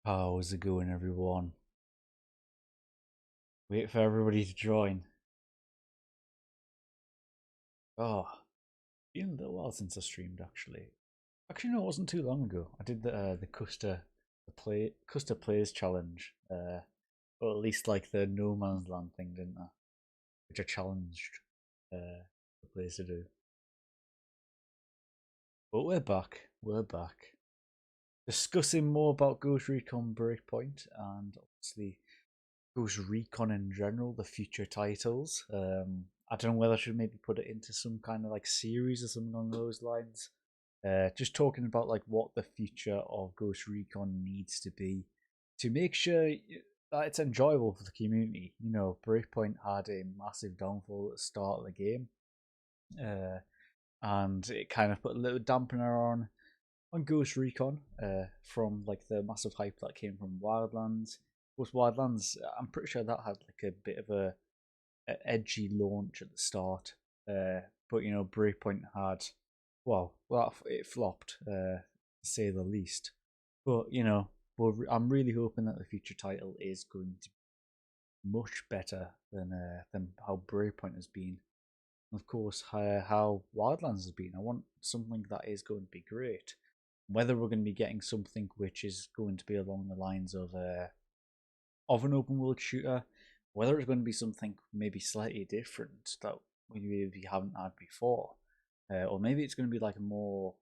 How's it going, everyone? Wait for everybody to join. Oh, been a little while since I streamed, actually. Actually, no, it wasn't too long ago. I did the Custer Plays challenge, or at least like the No Man's Land thing, didn't I? Which I challenged the players to do. But we're back. We're back. Discussing more about Ghost Recon Breakpoint and obviously Ghost Recon in general, the future titles. I don't know whether I should maybe put it into some kind of like series or something along those lines. Just talking about like what the future of Ghost Recon needs to be to make sure that it's enjoyable for the community. You know, Breakpoint had a massive downfall at the start of the game, uh, and it kind of put a little dampener on Ghost Recon from like the massive hype that came from Wildlands. Of course, Wildlands, I'm pretty sure that had like a bit of a edgy launch at the start, but you know, Breakpoint had well, it flopped to say the least. But you know, I'm really hoping that the future title is going to be much better than how Breakpoint has been. Of course, how Wildlands has been. I want something that is going to be great. Whether we're going to be getting something which is going to be along the lines of an open world shooter, whether it's going to be something maybe slightly different that we maybe haven't had before, or maybe it's going to be like a more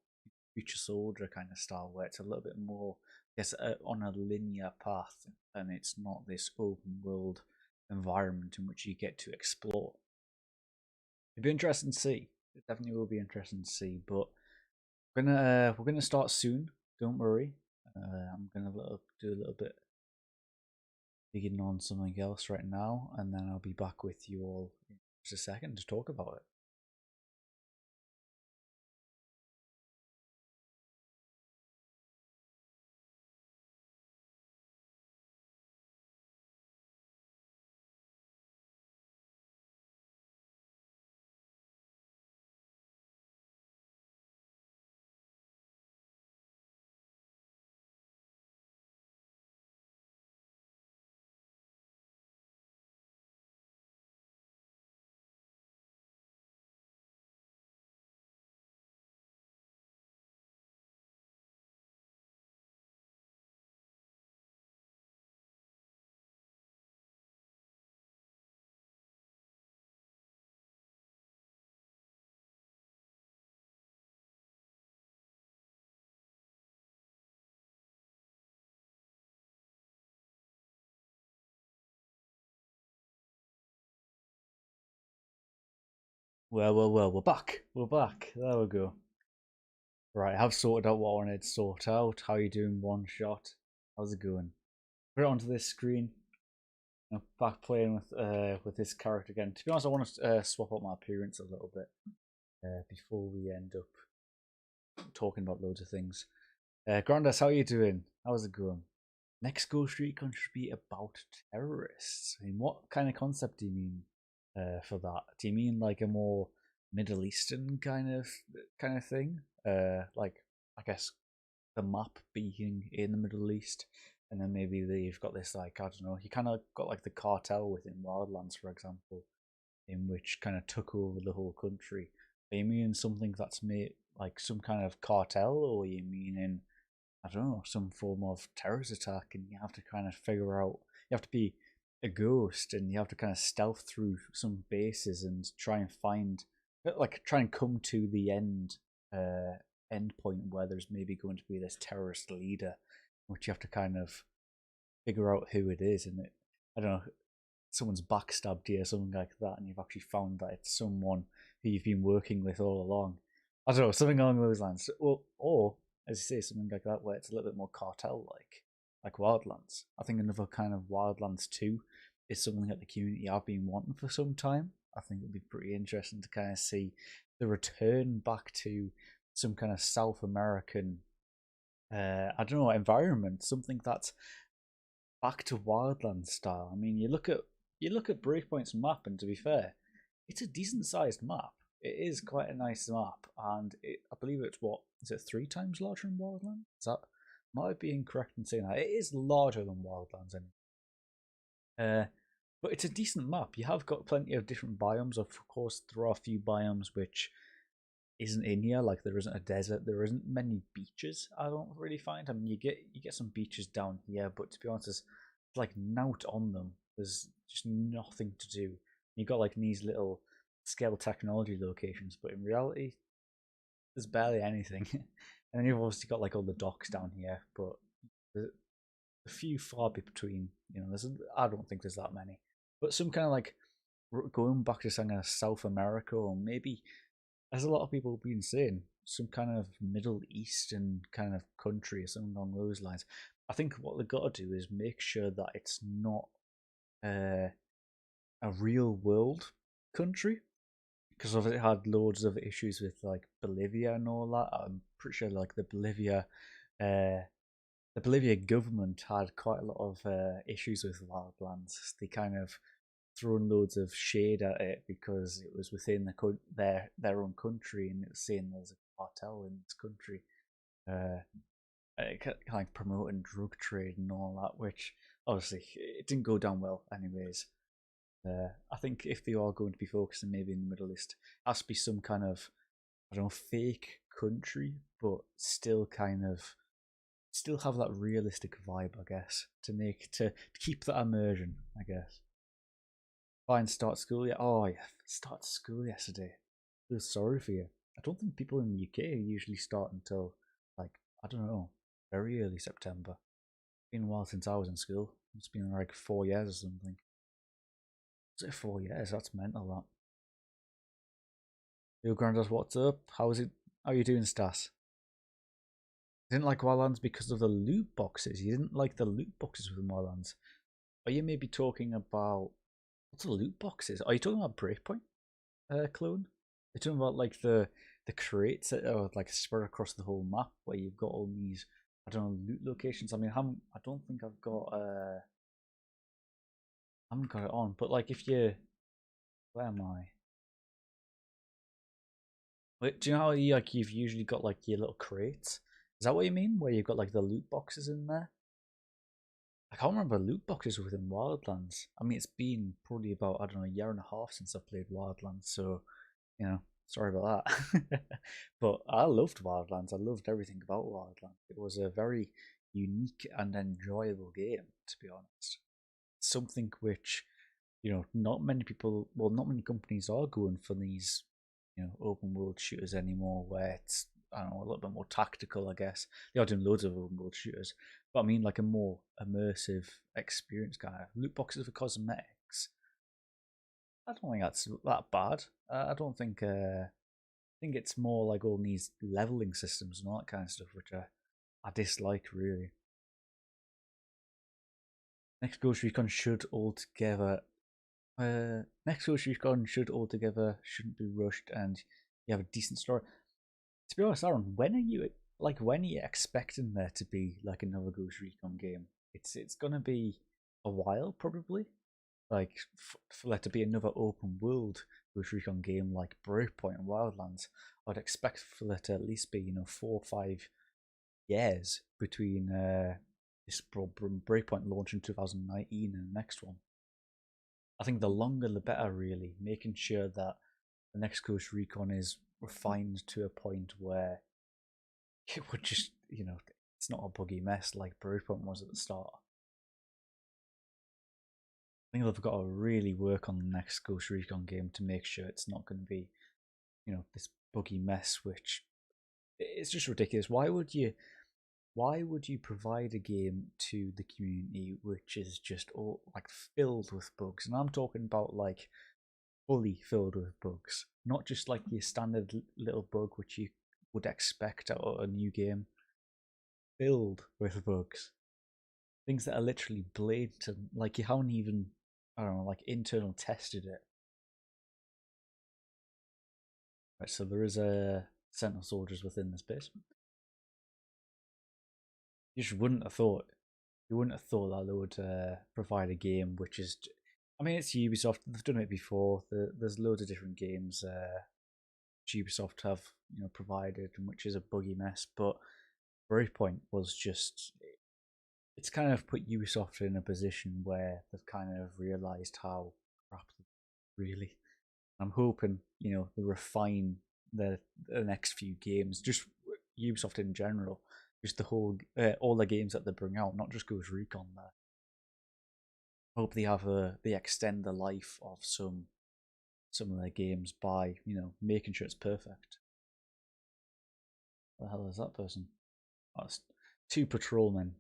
future soldier kind of style where it's a little bit more, I guess, on a linear path and it's not this open world environment in which you get to explore. It'd be interesting to see. It definitely will be interesting to see. But we're gonna start soon. Don't worry. I'm gonna do a little bit digging on something else right now, and then I'll be back with you all in just a second to talk about it. Well, we're back. We're back. There we go. Right, I've sorted out what I wanted to sort out. How you doing, one shot? How's it going? Put it onto this screen. Back playing with this character again. To be honest, I want to swap out my appearance a little bit before we end up talking about loads of things. Grandis, how you doing? How's it going? Next Ghost Recon should be about terrorists. I mean, what kind of concept do you mean for that? Do you mean like a more Middle Eastern kind of thing? Like I guess the map being in the Middle East, and then maybe they've got this like I don't know. You kind of got like the cartel within Wildlands, for example, in which kind of took over the whole country. Are you meaning something that's made like some kind of cartel, or are you meaning I don't know some form of terrorist attack, and you have to kind of figure out you have to be a ghost, and you have to kind of stealth through some bases and try and find like try and come to the end point where there's maybe going to be this terrorist leader, which you have to kind of figure out who it is, and I don't know someone's backstabbed you or something like that, and you've actually found that it's someone who you've been working with all along. I don't know, something along those lines. Or as you say, something like that where it's a little bit more cartel like Wildlands. I think another kind of Wildlands 2 is something that the community have been wanting for some time. I think it'd be pretty interesting to kind of see the return back to some kind of South American, I don't know, environment, something that's back to Wildlands style. I mean, you look at Breakpoint's map, and to be fair, it's a decent sized map. It is quite a nice map, and I believe it's what is it 3 times larger than Wildlands? Is that Might be incorrect in saying that. It is larger than Wildlands, but it's a decent map. You have got plenty of different biomes. Of course, there are a few biomes which isn't in here. Like there isn't a desert. There isn't many beaches. I don't really find. I mean, you get some beaches down here, but to be honest, there's like nout on them. There's just nothing to do. You got like these little scale technology locations, but in reality, there's barely anything. And then you've obviously got like all the docks down here, but there's a few far between. You know, I don't think there's that many. But some kind of like going back to something like South America, or maybe, as a lot of people have been saying, some kind of Middle Eastern kind of country or something along those lines. I think what they've got to do is make sure that it's not uh, a real world country, because it had loads of issues with like Bolivia and all that. I'm pretty sure like uh, the Bolivia government had quite a lot of issues with Wildlands. They kind of thrown loads of shade at it because it was within their own country, and it was saying there was a cartel in this country, kind of promoting drug trade and all that, which obviously it didn't go down well, anyways. I think if they are going to be focusing maybe in the Middle East, it has to be some kind of, I don't know, fake country, but still kind of still have that realistic vibe, I guess, to keep that immersion, I guess. Fine, start school. Yeah, oh yeah, start school yesterday. I feel sorry for you. I don't think people in the UK usually start until like, I don't know, very early September. Been a while since I was in school. It's been like 4 years or something. Is it 4 years? That's mental. That. Yo, Grandad, what's up? How is it? How are you doing, Stas? I didn't like Wildlands because of the loot boxes. You didn't like the loot boxes within Wildlands. Are you maybe talking about what's the loot boxes? Are you talking about Breakpoint clone? You're talking about like the crates that are like spread across the whole map where you've got all these, I don't know, loot locations. I mean, I don't think I've got I haven't got it on, but like if you, where am I? Wait, do you know how you've usually got like your little crates? Is that what you mean? Where you've got like the loot boxes in there? I can't remember loot boxes within Wildlands. I mean, it's been probably about, I don't know, a year and a half since I've played Wildlands, so you know, sorry about that. But I loved Wildlands. I loved everything about Wildlands. It was a very unique and enjoyable game, to be honest. Something which, you know, not many people, well, not many companies are going for these, you know, open world shooters anymore, where it's, I don't know, a little bit more tactical, I guess. They are doing loads of open world shooters, but I mean like a more immersive experience kind of loot boxes for cosmetics. I don't think that's that bad. I don't think. I think it's more like all these leveling systems and all that kind of stuff, which I dislike really. Next Ghost Recon should altogether. Next Ghost Recon should altogether shouldn't be rushed, and you have a decent story. To be honest, Aaron, when are you expecting there to be like another Ghost Recon game? It's gonna be a while probably. Like for there to be another open world Ghost Recon game like Breakpoint and Wildlands, I'd expect for there to at least be 4 or 5 years between this Breakpoint launch in 2019 and the next one. I think the longer the better, really, making sure that the next Ghost Recon is refined to a point where it would just, it's not a buggy mess like Breakpoint was at the start. I think they've got to really work on the next Ghost Recon game to make sure it's not going to be, this buggy mess, which it's just ridiculous. Why would you provide a game to the community which is just all like filled with bugs? And I'm talking about like fully filled with bugs, not just like your standard little bug which you would expect out of a new game. Filled with bugs, things that are literally blatant, like you haven't even, I don't know, like internal tested it. Right, so there is a Sentinel soldiers within this basement. You just wouldn't have thought. You wouldn't have thought that they would provide a game which is. I mean, it's Ubisoft. They've done it before. There's loads of different games which Ubisoft have provided, and which is a buggy mess. But Breakpoint was just, it's kind of put Ubisoft in a position where they've kind of realised how crap really. I'm hoping, you know, they refine the next few games, just Ubisoft in general, just the whole all the games that they bring out, not just Ghost Recon. There, hope they have they extend the life of some of their games by, you know, making sure it's perfect. What the hell is that person? Oh, it's two patrolmen.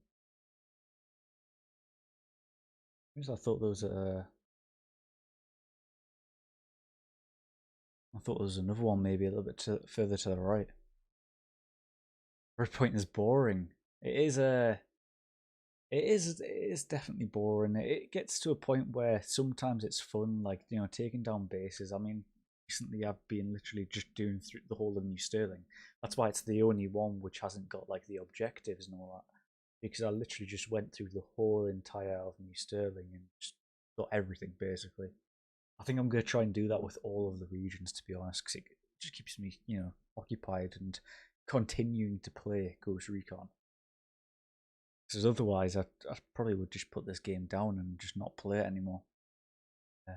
I thought those I thought there was another one maybe a little bit further to the right. Breakpoint is boring. It is it is definitely boring. It gets to a point where sometimes it's fun, like, you know, taking down bases. I mean, recently I've been literally just doing through the whole of New Sterling. That's why it's the only one which hasn't got like the objectives and all that. Because I literally just went through the whole entire of New Sterling and just got everything basically. I think I'm going to try and do that with all of the regions, to be honest, because it just keeps me, you know, occupied and continuing to play Ghost Recon. Because otherwise, I probably would just put this game down and just not play it anymore. I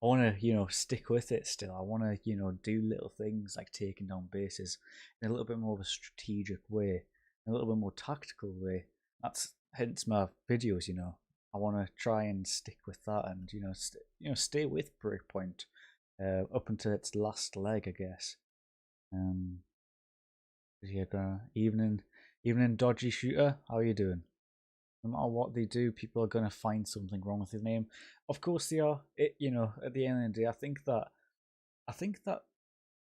want to, you know, stick with it still. I want to, you know, do little things like taking down bases in a little bit more of a strategic way, in a little bit more tactical way. That's hence my videos, you know. I want to try and stick with that, and you know, stay with Breakpoint up until its last leg, I guess. Um, yeah, evening, dodgy shooter. How are you doing? No matter what they do, people are going to find something wrong with his name. Of course they are. You know, at the end of the day, I think that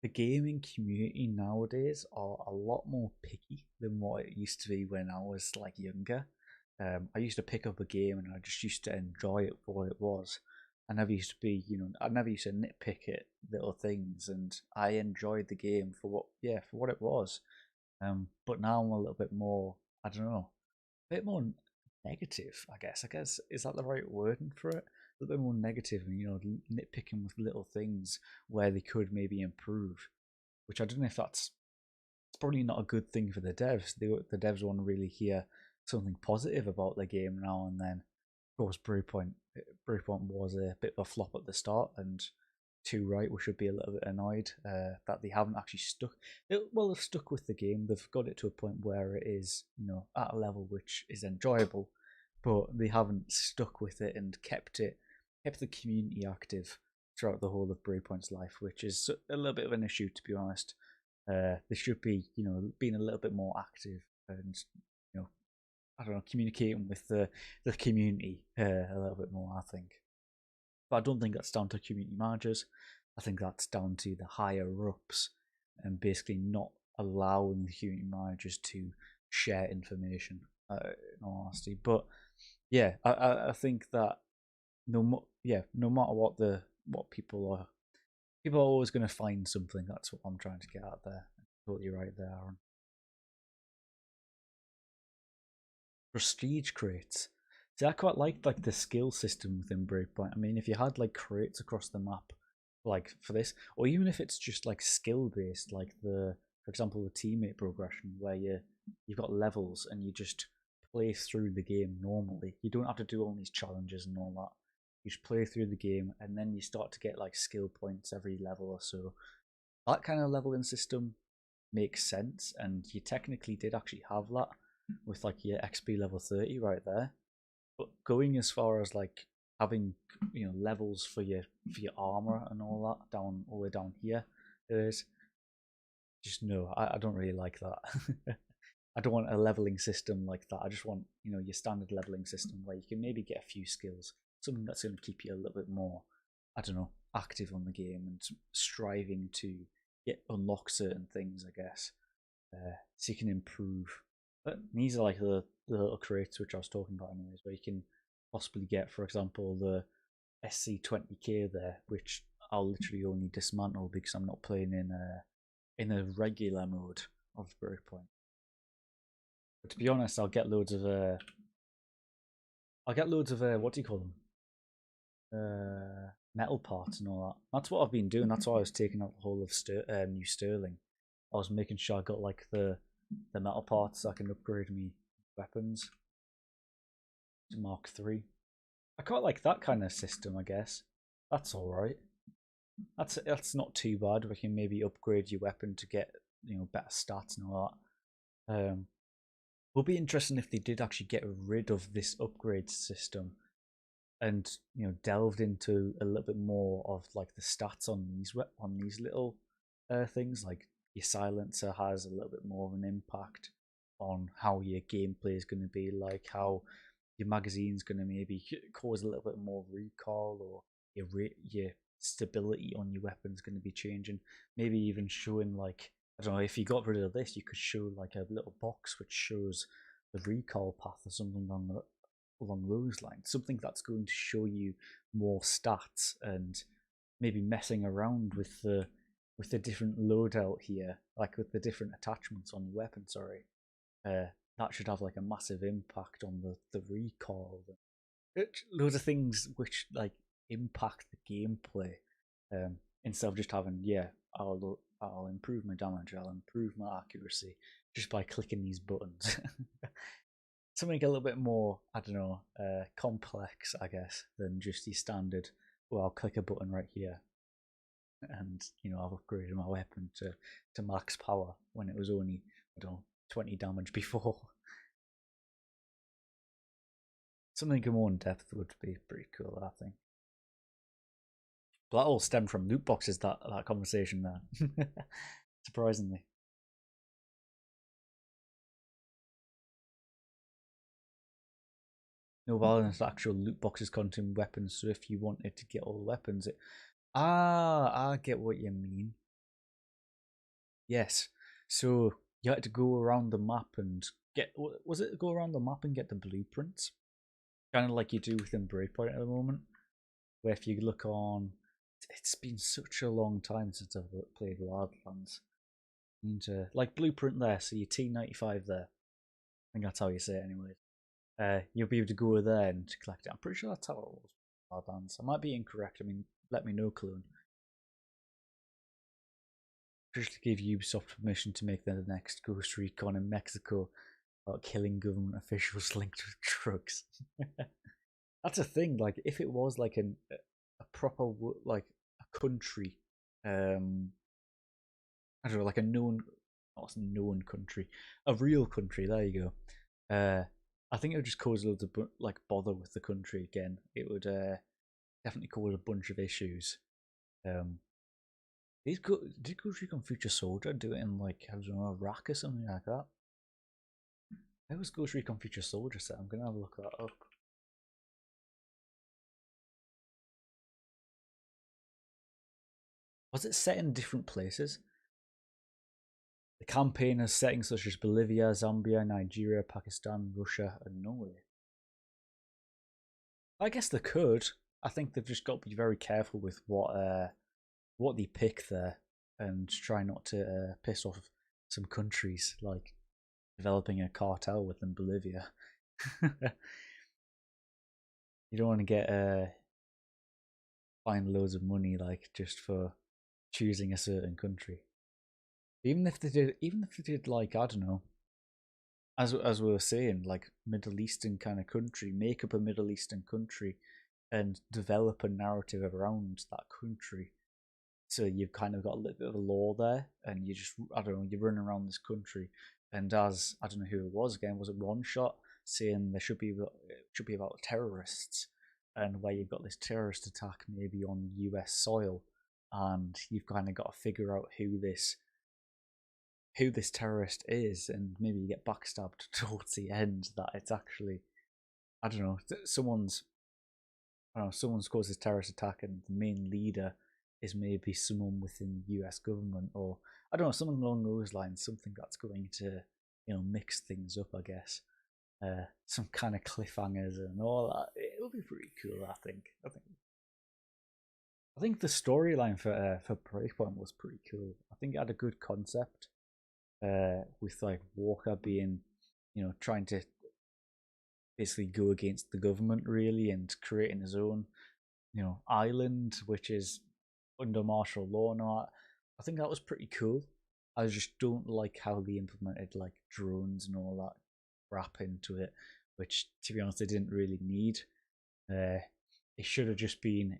the gaming community nowadays are a lot more picky than what it used to be when I was like younger. I used to pick up a game and I just used to enjoy it for what it was. I never used to be, you know, I never used to nitpick at little things, and I enjoyed the game for for what it was. But now I'm a little bit more, I don't know, a bit more negative, I guess. I guess, is that the right wording for it? A little bit more negative and, you know, nitpicking with little things where they could maybe improve. Which I don't know if it's probably not a good thing for the devs. The devs want to really hear something positive about the game now and then. Of course, Breakpoint was a bit of a flop at the start, and too right, we should be a little bit annoyed that they haven't actually stuck. Well, they've stuck with the game. They've got it to a point where it is, you know, at a level which is enjoyable, but they haven't stuck with it and kept the community active throughout the whole of Breakpoint's life, which is a little bit of an issue, to be honest. They should be, you know, being a little bit more active and, you know, I don't know, communicating with the community a little bit more, I think. But I don't think that's down to community managers. I think that's down to the higher ups and basically not allowing the community managers to share information. In all honesty, but yeah, I think that no matter what people are always going to find something. That's what I'm trying to get out there. Totally right there, Aaron. Prestige crates. See, I quite liked like the skill system within Breakpoint. I mean, if you had like crates across the map, like for this, or even if it's just like skill based, like for example, the teammate progression, where you've got levels and you just play through the game normally. You don't have to do all these challenges and all that. You just play through the game, and then you start to get like skill points every level or so. That kind of leveling system makes sense, and you technically did actually have that with like your XP level 30 right there. But going as far as like having, you know, levels for your armor and all that down all the way down here, there is just no. I don't really like that. I don't want a leveling system like that. I just want, you know, your standard leveling system where you can maybe get a few skills, something that's going to keep you a little bit more, I don't know, active on the game and striving to unlock certain things, I guess, so you can improve. But these are like the little crates which I was talking about, anyways, where you can possibly get, for example, the SC20K there, which I'll literally only dismantle because I'm not playing in a regular mode of Breakpoint. But to be honest, I'll get loads of what do you call them? Metal parts and all that. That's what I've been doing. That's why I was taking out the whole of New Sterling. I was making sure I got like the the metal parts so I can upgrade me weapons to Mark 3. I quite like that kind of system, I guess. That's alright. That's not too bad. We can maybe upgrade your weapon to get, you know, better stats and all that. Will be interesting if they did actually get rid of this upgrade system and, you know, delved into a little bit more of like the stats on these little things. Like your silencer has a little bit more of an impact on how your gameplay is going to be, like how your magazine's going to maybe cause a little bit more recoil, or your stability on your weapon's going to be changing. Maybe even showing, like, I don't know, if you got rid of this, you could show like a little box which shows the recoil path or something along those lines. Something that's going to show you more stats, and maybe messing around with the different loadout here, like with the different attachments on your weapon. Sorry, that should have like a massive impact on the recoil. Loads of things which like impact the gameplay, instead of just having, yeah, I'll improve my damage, I'll improve my accuracy just by clicking these buttons. Something a little bit more, I don't know, complex, I guess, than just the standard, well, I'll click a button right here and, you know, I've upgraded my weapon to max power when it was only, I don't know, 20 damage before. Something more in depth would be pretty cool, I think. But that all stemmed from loot boxes, that conversation there. Surprisingly. No violence, actual loot boxes contain weapons, so if you wanted to get all the weapons, I get what you mean. Yes. So you had to go around the map and was it go around the map and get the blueprints? Kind of like you do within Breakpoint at the moment, where if you look on, it's been such a long time since I've played Wildlands. And like blueprint there, so your T95 there. I think that's how you say it anyway. You'll be able to go there and collect it. I'm pretty sure that's how it was. Wildlands. I might be incorrect. I mean, let me know, Clune. Just to give Ubisoft permission to make the next Ghost Recon in Mexico about killing government officials linked with drugs. That's a thing. Like, if it was like a proper, like, a country, I don't know, like a known, not a known country, a real country. There you go. I think it would just cause loads of like bother with the country again. It would definitely cause a bunch of issues. Did Ghost Recon Future Soldier do it in, like, I don't know, Iraq or something like that? Where was Ghost Recon Future Soldier set? I'm gonna have a look that up. Was it set in different places? The campaign has settings such as Bolivia, Zambia, Nigeria, Pakistan, Russia, and Norway. I guess they could. I think they've just got to be very careful with what they pick there, and try not to piss off some countries, like developing a cartel within Bolivia. You don't want to get find loads of money, like, just for choosing a certain country. Even if they did, like, I don't know, as we were saying, like Middle Eastern kind of country, make up a Middle Eastern country and develop a narrative around that country. So you've kind of got a little bit of a law there, and you just, I don't know, you're running around this country, and as, I don't know who it was again, was it One Shot saying it should be about terrorists, and where you've got this terrorist attack maybe on US soil, and you've kind of got to figure out who this terrorist is, and maybe you get backstabbed towards the end that it's actually, I don't know, someone's caused this terrorist attack, and the main leader is maybe someone within the US government, or I don't know, something along those lines, something that's going to, you know, mix things up, I guess. Some kind of cliffhangers and all that. It'll be pretty cool, I think. I think the storyline for Breakpoint was pretty cool. I think it had a good concept. With like Walker being, you know, trying to basically go against the government really, and creating his own, you know, island which is under martial law and all that. I think that was pretty cool. I just don't like how they implemented like drones and all that crap into it, which to be honest they didn't really need. Uh, it should have just been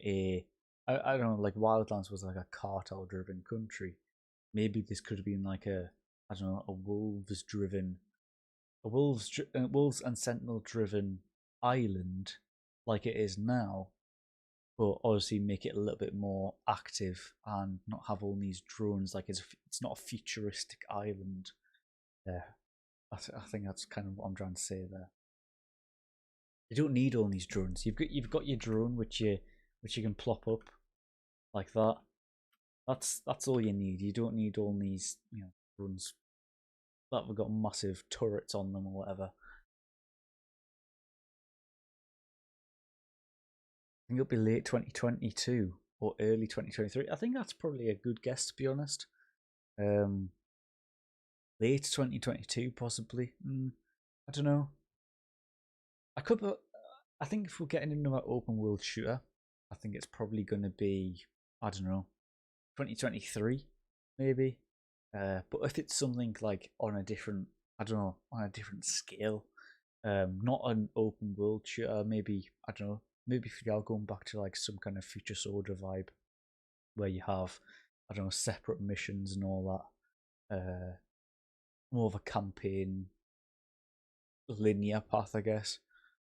I don't know, like Wildlands was like a cartel driven country. Maybe this could have been like I don't know, a wolves driven, wolves and sentinel driven island like it is now, but obviously make it a little bit more active and not have all these drones. Like it's not a futuristic island. Yeah, I think that's kind of what I'm trying to say there. You don't need all these drones. You've got your drone which you can plop up like that. That's all you need. You don't need all these drones that have got massive turrets on them or whatever. I think it'll be late 2022 or early 2023. I think that's probably a good guess, to be honest. Um, Late 2022, possibly. I don't know. I could, but I think if we're getting another open world shooter, I think it's probably going to be, I don't know, 2023, maybe. But if it's something like on a different, I don't know, on a different scale, not an open world shooter, maybe, I don't know, maybe if you are going back to like some kind of future soldier vibe where you have, I don't know, separate missions and all that. More of a campaign linear path, I guess.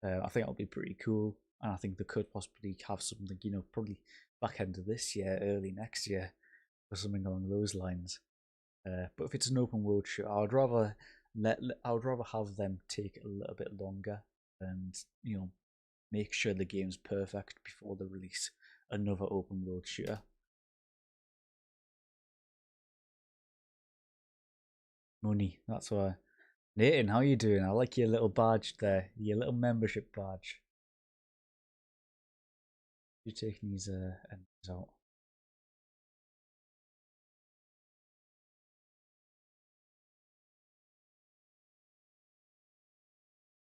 I think that'll be pretty cool, and I think they could possibly have something, probably back end of this year, early next year, or something along those lines. But if it's an open world shooter, I would rather have them take a little bit longer and make sure the game's perfect before they release another open world shooter. Money, that's why. Nathan, how you doing? I like your little badge there, your little membership badge. You're taking these enemies out.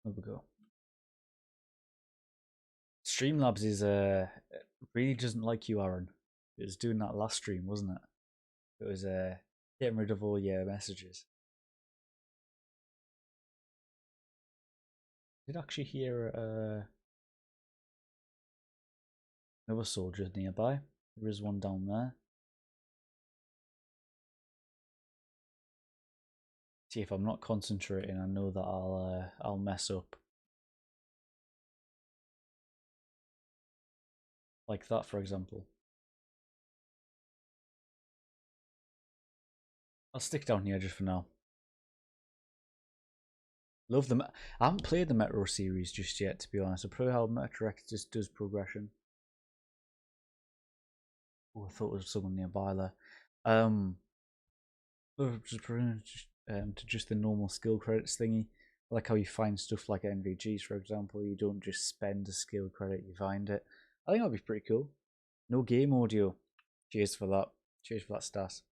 There we go. Streamlabs is really doesn't like you, Aaron. It was doing that last stream, wasn't it? It was getting rid of all your messages. I did actually hear another soldier nearby. There is one down there. See, if I'm not concentrating, I know that I'll mess up. Like that, for example. I'll stick down here just for now. Love them. I haven't played the Metro series just yet, to be honest. I probably how Metro Exodus does progression. Oh, I thought there was someone nearby there. To just the normal skill credits thingy. Like how you find stuff like NVGs, for example. You don't just spend a skill credit, you find it. I think that'd be pretty cool. No game audio. Cheers for that. Cheers for that, Stas.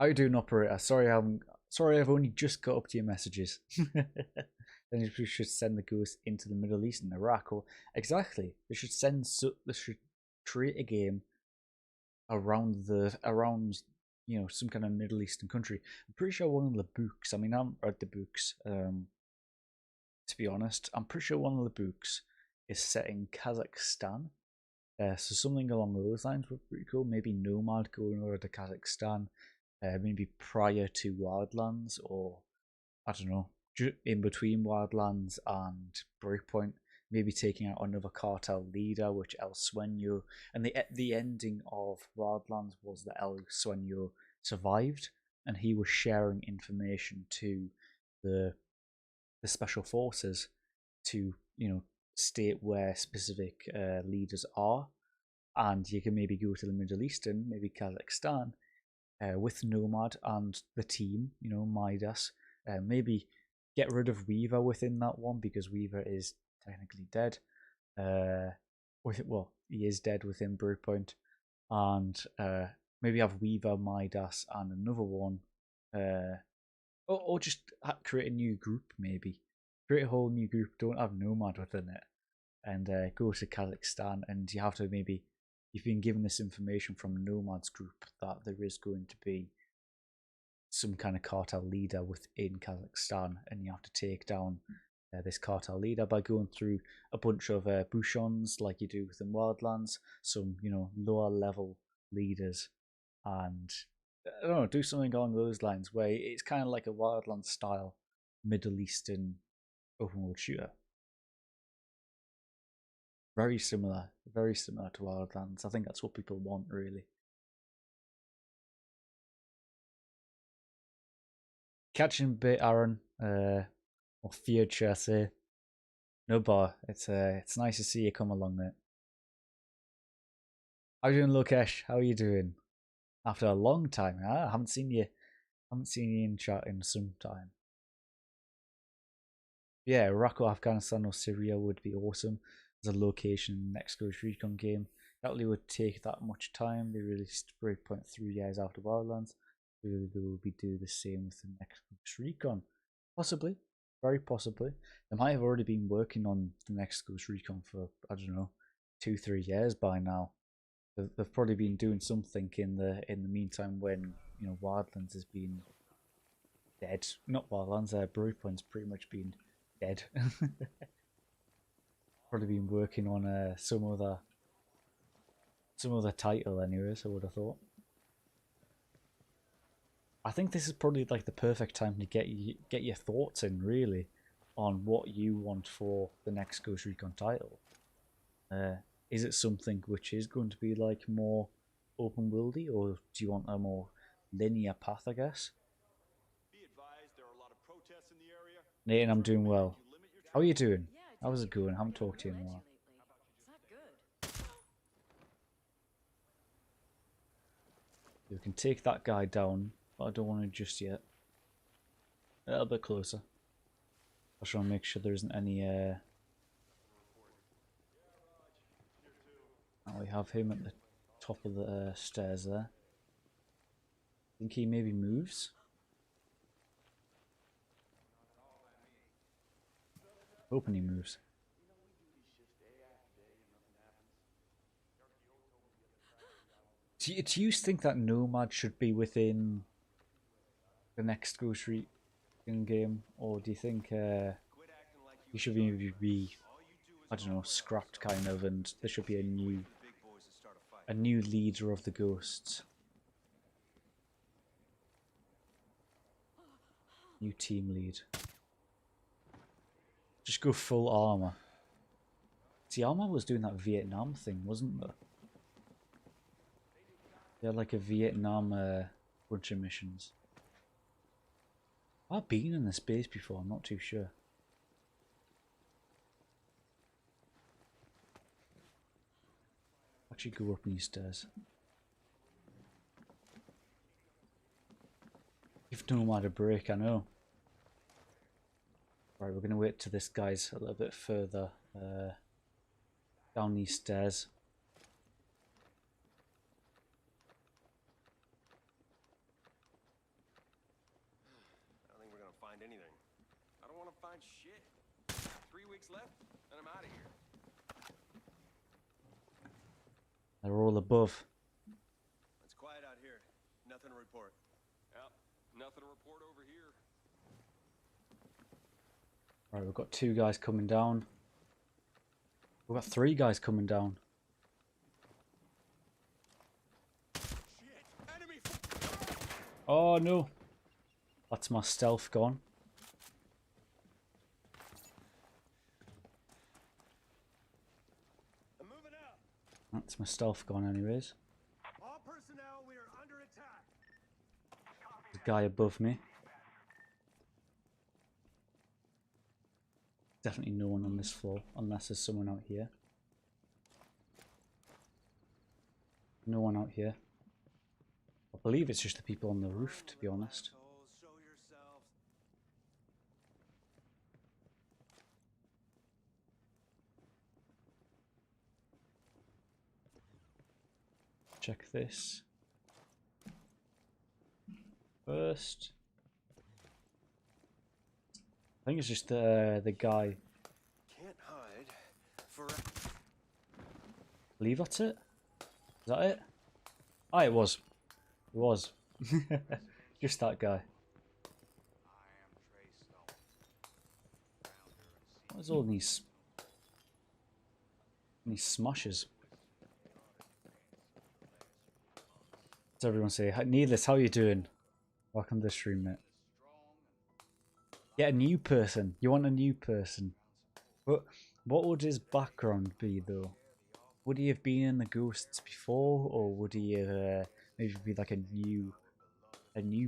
How you doing, operator? Sorry, I've only just got up to your messages. Then you should send the ghost into the Middle East and Iraq, or exactly. They should create a game around some kind of Middle Eastern country. I'm pretty sure one of the books. I mean, I haven't read the books. To be honest, I'm pretty sure one of the books is set in Kazakhstan. So something along those lines would be pretty cool. Maybe Nomad going over to Kazakhstan, maybe prior to Wildlands, or I don't know, in between Wildlands and Breakpoint, maybe taking out another cartel leader, which El Sueño, and the ending of Wildlands was that El Sueño survived, and he was sharing information to the special forces to state where specific leaders are, and you can maybe go to the Middle Eastern, maybe Kazakhstan, with Nomad and the team, Midas, maybe get rid of Weaver within that one because Weaver is technically dead. He is dead within Breakpoint, and maybe have Weaver, Midas, and another one, or just create a new group. Maybe create a whole new group. Don't have Nomad within it, and go to Kazakhstan, and you have to maybe you've been given this information from Nomad's group that there is going to be some kind of cartel leader within Kazakhstan, and you have to take down this cartel leader by going through a bunch of bushons like you do within Wildlands, some lower level leaders, and I don't know, do something along those lines where it's kind of like a Wildlands style Middle Eastern open world shooter. Very similar to Wildlands. I think that's what people want, really. Catching a bit, Aaron, or feared, should I say? No bar. It's nice to see you come along, mate. How you doing, Lokesh? How are you doing? After a long time, I haven't seen you in chat in some time. Yeah, Iraq or Afghanistan or Syria would be awesome as a location in the next Ghost Recon game. That really would take that much time. They released Breakpoint 3 years after Wildlands. They will be do the same with the next Ghost Recon. Possibly. Very possibly. They might have already been working on the next Ghost Recon for, I don't know, 2-3 years by now. They've probably been doing something in the meantime when Wildlands has been dead. Not Wildlands, Breakpoint's pretty much been dead. Probably been working on some other title, anyways. I would have thought. I think this is probably like the perfect time to get your thoughts in, really, on what you want for the next Ghost Recon title. Is it something which is going to be like more open worldy, or do you want a more linear path, I guess? Nathan, I'm doing well. How are you doing? How's it going? I haven't talked to you in a while. We can take that guy down, but I don't want to just yet. A little bit closer. I just want to make sure there isn't any Oh, we have him at the top of the stairs there. I think he maybe moves. Hoping he moves. Do you think that Nomad should be within the next Ghost Recon game, or do you think he should be I don't know, scrapped kind of, and there should be a new leader of the ghosts, new team lead? Just go full armor. See, Armor was doing that Vietnam thing, wasn't there? They had like a Vietnam bunch of missions. I've been in this base before, I'm not too sure. Actually go up these stairs. Give Nomad a break, I know. Right, we're going to wait till this guy's a little bit further down these stairs. I don't think we're going to find anything. I don't want to find shit. 3 weeks left, and I'm out of here. They're all above. It's quiet out here. Nothing to report. Yep, nothing to report over here. Right, we've got 2 guys coming down. We've got 3 guys coming down. Shit, enemy. Oh no! That's my stealth gone. I'm moving out. That's my stealth gone anyways. All personnel, we are under attack. There's a guy above me. Definitely no one on this floor, unless there's someone out here. No one out here. I believe it's just the people on the roof, to be honest. Show yourselves. Check this first. I think it's just the guy. Can't hide for. I believe that's it. that it? Oh, it was. It was. Just that guy. What is all these smashes? What's everyone say? Needless, how you doing? Welcome to the stream, mate. Get a new person. You want a new person. But what would his background be, though? Would he have been in the Ghosts before, or would he have maybe be like a new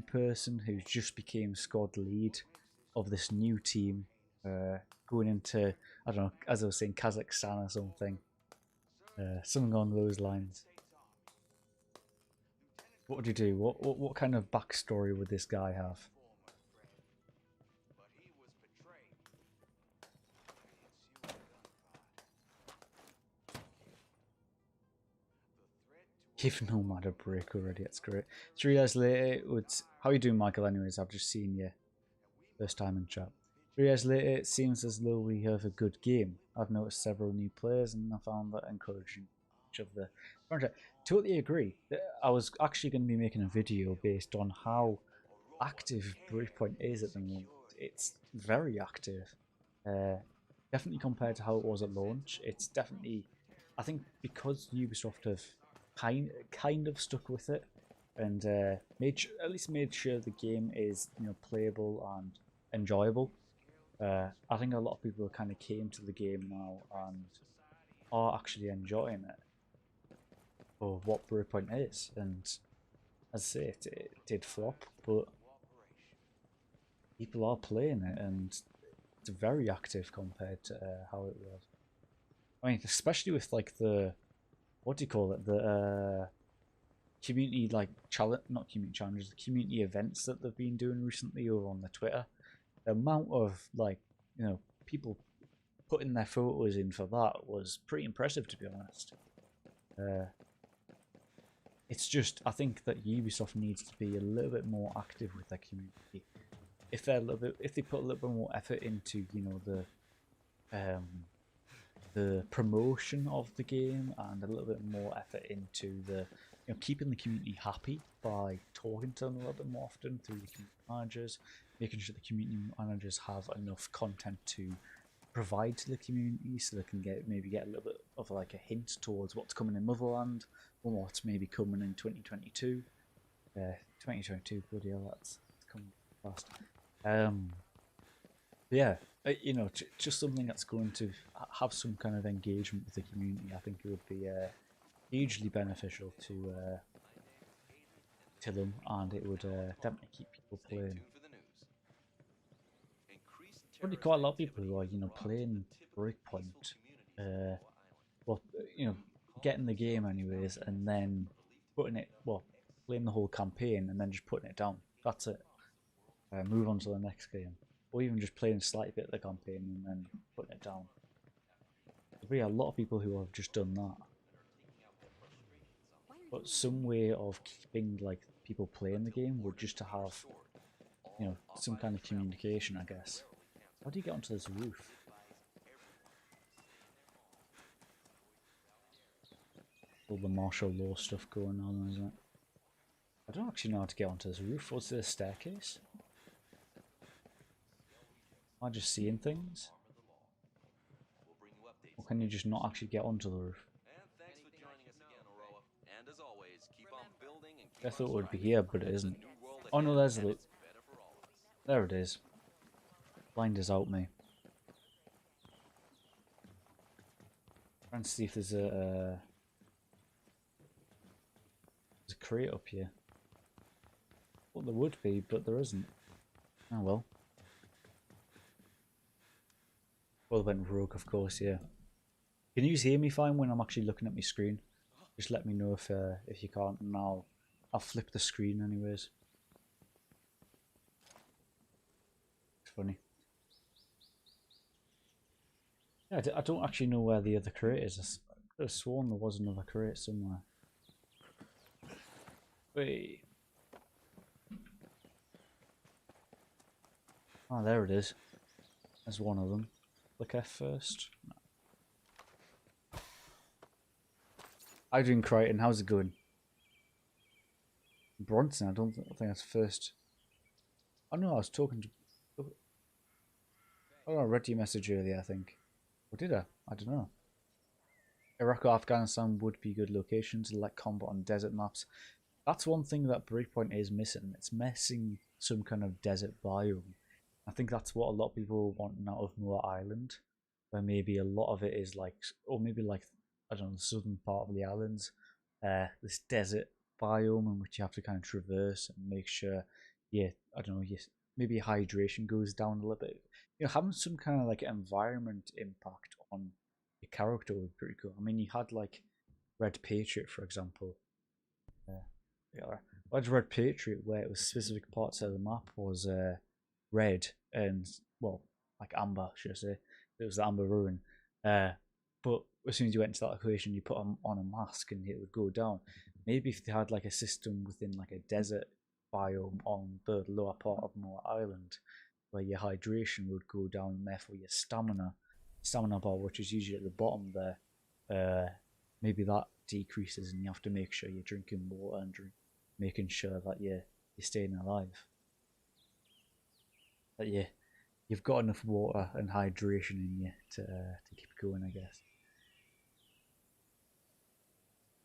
person who just became squad lead of this new team, going into, I don't know, as I was saying, Kazakhstan or something, something along those lines. What would you do? What kind of backstory would this guy have? Give Nomad a break already, that's great. 3 years later, how you doing, Michael? Anyways, I've just seen you. First time in chat. 3 years later, it seems as though we have a good game. I've noticed several new players and I found that encouraging each of the project. Totally agree. I was actually going to be making a video based on how active Breakpoint is at the moment. It's very active. Definitely compared to how it was at launch. It's definitely, I think, because Ubisoft have kind of stuck with it and at least made sure the game is playable and enjoyable. I think a lot of people kind of came to the game now and are actually enjoying it for what Breakpoint is. And as I say, it did flop, but people are playing it and it's very active compared to how it was. I mean, especially with like the, what do you call it, the community like challenge, not community challenges, the community events that they've been doing recently over on the Twitter. The amount of like people putting their photos in for that was pretty impressive, to be honest. It's just, I think that Ubisoft needs to be a little bit more active with their community. If they put a little bit more effort into the promotion of the game and a little bit more effort into the keeping the community happy by talking to them a little bit more often through the community managers, making sure the community managers have enough content to provide to the community so they can maybe get a little bit of like a hint towards what's coming in Motherland or what's maybe coming in 2022. 2022, bloody hell, that's coming fast. Yeah, just something that's going to have some kind of engagement with the community. I think it would be hugely beneficial to them, and it would definitely keep people playing. Probably quite a lot of people who are playing Breakpoint, well, getting the game anyways, and then playing the whole campaign and then just putting it down. That's it. Move on to the next game, or even just playing a slight bit of the campaign and then putting it down. There'll be a lot of people who have just done that. But some way of keeping like people playing the game would just to have, some kind of communication, I guess. How do you get onto this roof? All the martial law stuff going on, isn't it? I don't actually know how to get onto this roof. What's the staircase? Am I just seeing things? Or can you just not actually get onto the roof? I thought it would be here, but it isn't. Oh no, there's the... There it is. Blinders out me. Trying to see if there's a crate up here. Well, there would be, but there isn't. Oh well. Well, they went rogue, of course, yeah. Can you hear me fine when I'm actually looking at my screen? Just let me know if you can't, and I'll flip the screen anyways. It's funny. Yeah, I don't actually know where the other crate is. I could have sworn there was another crate somewhere. Wait. Oh, there it is. There's one of them. Click F first. No. How you doing, Crichton? How's it going? Bronson, I don't think that's first. Oh no, I was talking to. Oh, I read your message earlier, I think. Or did I? I don't know. Iraq or Afghanistan would be good locations, like combat on desert maps. That's one thing that Breakpoint is missing. It's missing some kind of desert biome. I think that's what a lot of people want out of Moore Island, where maybe a lot of it is like, or maybe like, I don't know, the southern part of the islands, this desert biome in which you have to kind of traverse and make sure, yeah, I don't know, maybe hydration goes down a little bit. You know, having some kind of like environment impact on your character would be pretty cool. I mean, you had like Red Patriot, for example. Yeah, I'd Red Patriot, where it was specific parts of the map was red and, well, like amber, should I say? It was the amber ruin. But as soon as you went into that location, you put on a mask and it would go down. Maybe if they had like a system within like a desert biome on the lower part of Moore Island, where your hydration would go down, and therefore your stamina bar, which is usually at the bottom there, maybe that decreases, and you have to make sure you're drinking water and making sure that you're staying alive. That you've got enough water and hydration in you to keep going, I guess.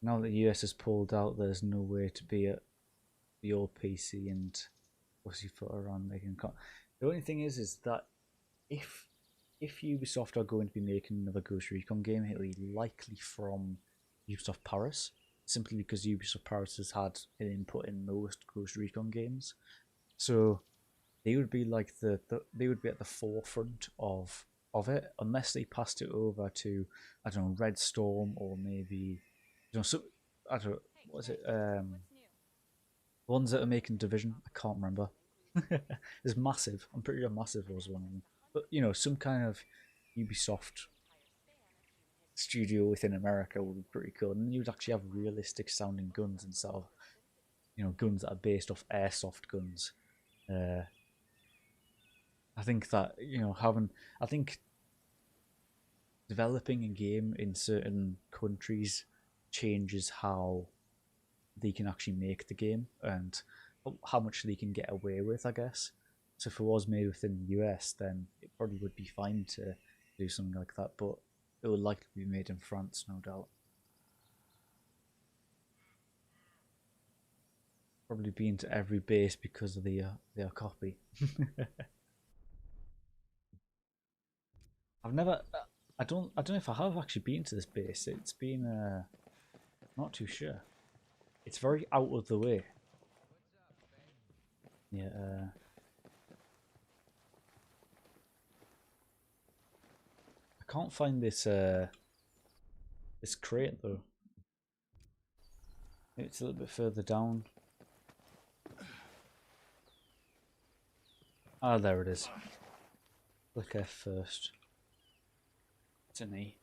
Now that the US has pulled out, there's no way to be at the old PC and pussyfoot around making content. The only thing is that if Ubisoft are going to be making another Ghost Recon game, it'll be likely from Ubisoft Paris, simply because Ubisoft Paris has had an input in most Ghost Recon games. So they would be like they would be at the forefront of it, unless they passed it over to, I don't know, Red Storm, or maybe, you know, so I don't know, what is it, ones that are making Division. I can't remember. It's Massive. I'm pretty sure Massive was one of them. But you know, some kind of Ubisoft studio within America would be pretty cool. And then you'd actually have realistic sounding guns instead of, you know, guns that are based off airsoft guns. I think that, you know, I think developing a game in certain countries changes how they can actually make the game and how much they can get away with, I guess. So if it was made within the US, then it probably would be fine to do something like that, but it would likely be made in France, no doubt. Probably been to every base because of their copy. I've never. I don't know if I have actually been to this base. It's been not too sure. It's very out of the way. Yeah. I can't find this this crate though. Maybe it's a little bit further down. Ah, there it is. Click F first. It's an E.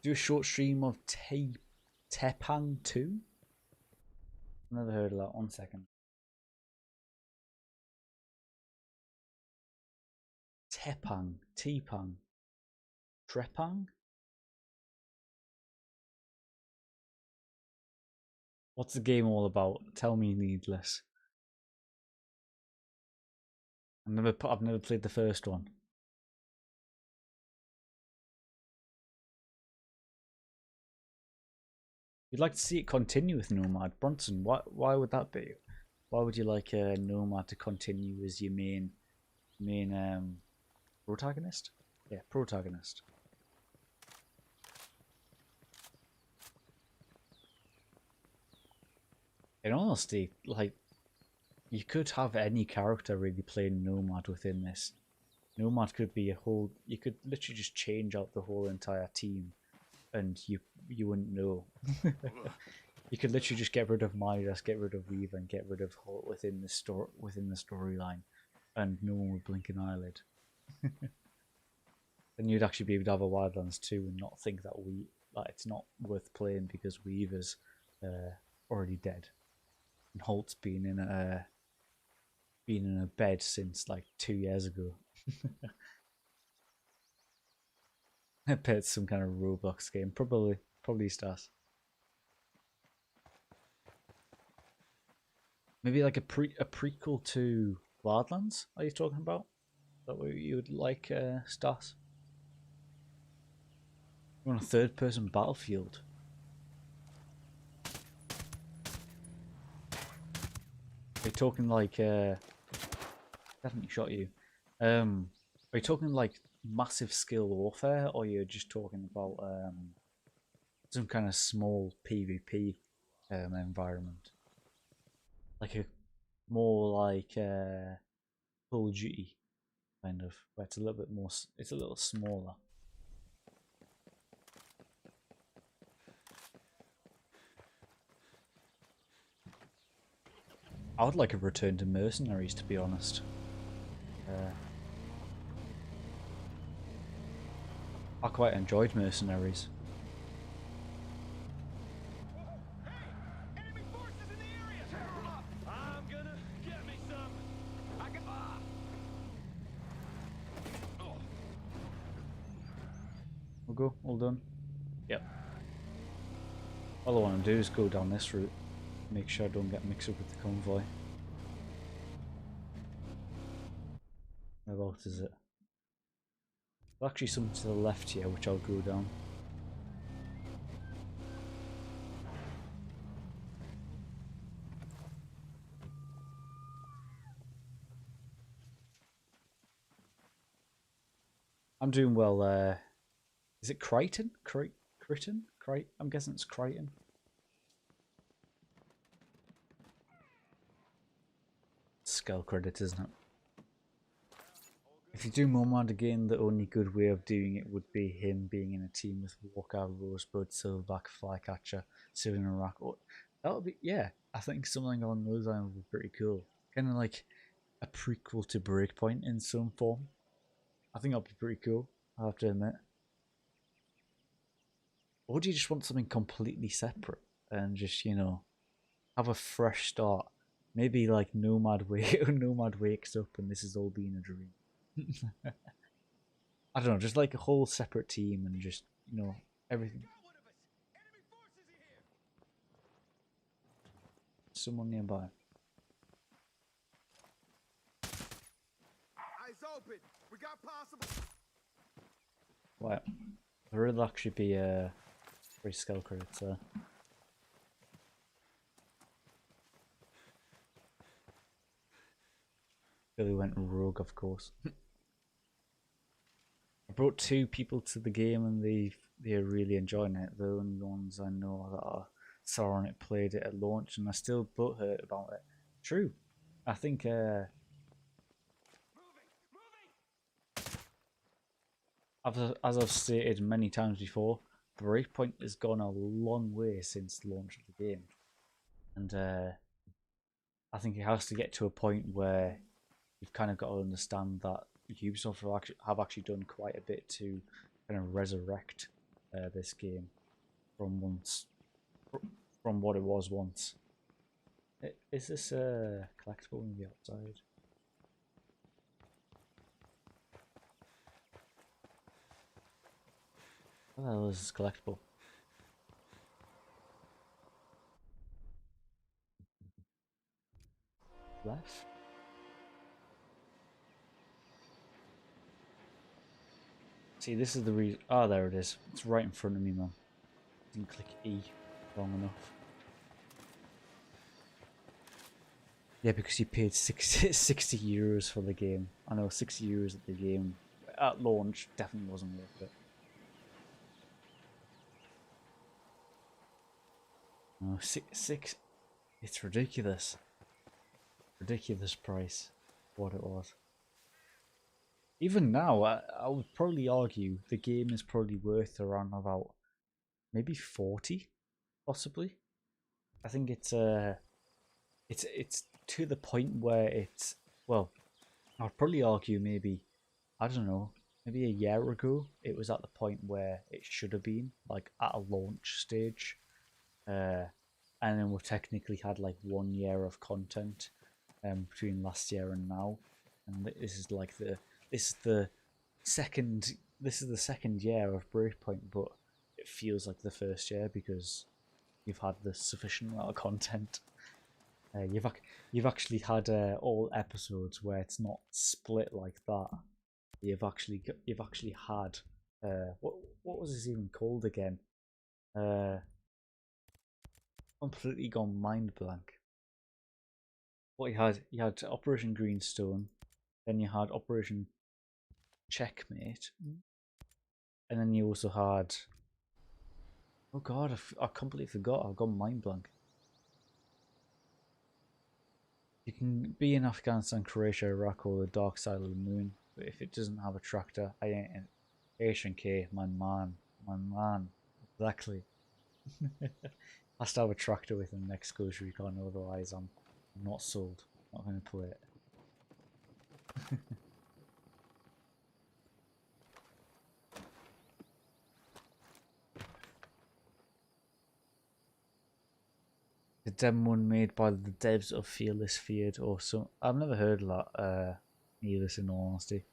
Do a short stream of Tepang 2? Never heard of that. 1 second. Tepang. T-Pang. Trepang? What's the game all about? Tell me, Needless. I've never played the first one. You'd like to see it continue with Nomad. Bronson, why would that be? Why would you like Nomad to continue as your main protagonist? Yeah, protagonist. In honesty, like, you could have any character really playing Nomad within this. Nomad could be a whole. You could literally just change out the whole entire team, and you wouldn't know. You could literally just get rid of Midas, get rid of Weaver, and get rid of Holt within the storyline, and no one would blink an eyelid. Then you'd actually be able to have a Wildlands 2 and not think that it's not worth playing because Weaver's already dead, and Holt's been in a bed since like 2 years ago. I bet it's some kind of Roblox game. Probably stars. Maybe like a prequel to Wildlands. Are you talking about? Is that what you would like, Stas? You want a third-person Battlefield? Are you talking like definitely shot you? Are you talking like massive skill warfare, or you're just talking about some kind of small PvP environment, like a more like Call of Duty kind of, where it's a little bit more, it's a little smaller. I would like a return to Mercenaries, to be honest. I quite enjoyed Mercenaries. Enemy forces in the area! I'm gonna get me some! I can... We'll go, all done. Yep. All I want to do is go down this route. Make sure I don't get mixed up with the convoy. Whereabouts is it? There's actually something to the left here, which I'll go down. I'm doing well. Is it Crichton? Crichton? I'm guessing it's Crichton. Skull credit, isn't it? If you do Momad again, the only good way of doing it would be him being in a team with Walker, Rosebud, Silverback, Flycatcher, Civilian Iraq. That would be, yeah, I think something along those lines would be pretty cool. Kind of like a prequel to Breakpoint in some form. I think that'd be pretty cool, I have to admit. Or do you just want something completely separate and just, you know, have a fresh start? Maybe like Nomad wakes up and this has all been a dream. I don't know, just like a whole separate team and just, you know, everything. Someone nearby. Eyes open! We got possible... Right. There will actually be a free skill credits there. Billy went rogue, of course. I brought 2 people to the game and they're really enjoying it. The only ones I know that are saw on it played it at launch, and I still butthurt about it. True. I think as I've stated many times before, Breakpoint has gone a long way since the launch of the game, and I think it has to get to a point where you've kind of got to understand that Ubisoft have actually done quite a bit to kind of resurrect this game from what it was once. Is this a collectible on the outside? What the hell is this collectible? Left? See, this is the reason. Oh, there it is. It's right in front of me, man. Didn't click E long enough. Yeah, because you paid 60 euros for the game. I know 60 euros at the game at launch definitely wasn't worth it. No, six. It's ridiculous. Ridiculous price. What it was. Even now, I would probably argue the game is probably worth around about maybe 40, possibly. I think it's to the point where it's, well, I'd probably argue maybe, I don't know, maybe a year ago it was at the point where it should have been, like at a launch stage, and then we've technically had like 1 year of content between last year and now, and this is the second this is the second year of Breakpoint, but it feels like the first year because you've had the sufficient amount of content. You've actually had all episodes where it's not split like that. You've actually had what was this even called again? Uh, Completely gone mind blank. What you had Operation Greenstone, then you had Operation Checkmate, and then you also had, oh god, I completely forgot. I've gone mind blank. You can be in Afghanistan, Croatia, Iraq, or the dark side of the moon, but if it doesn't have a tractor, I ain't in H&K, my man, exactly. Has to have a tractor with him next Ghost Recon, otherwise I'm not sold. Not going to play it. The demo one made by the devs of Fearless Feared or some. I've never heard of that. Neither, in all honesty.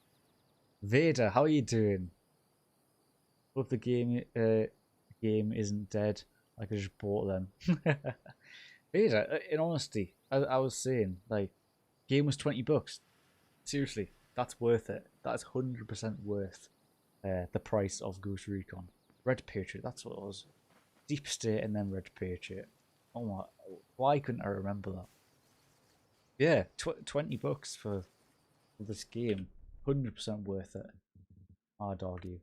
Vader, how are you doing? Hope the game isn't dead. Like I just bought them. Vader, in honesty, I was saying, like, game was $20. Seriously, that's worth it. That's 100% worth the price of Ghost Recon. Red Patriot, that's what it was. Deep State and then Red Patriot. Oh my, why couldn't I remember that? Yeah, $20 for this game. 100% worth it. I'd argue.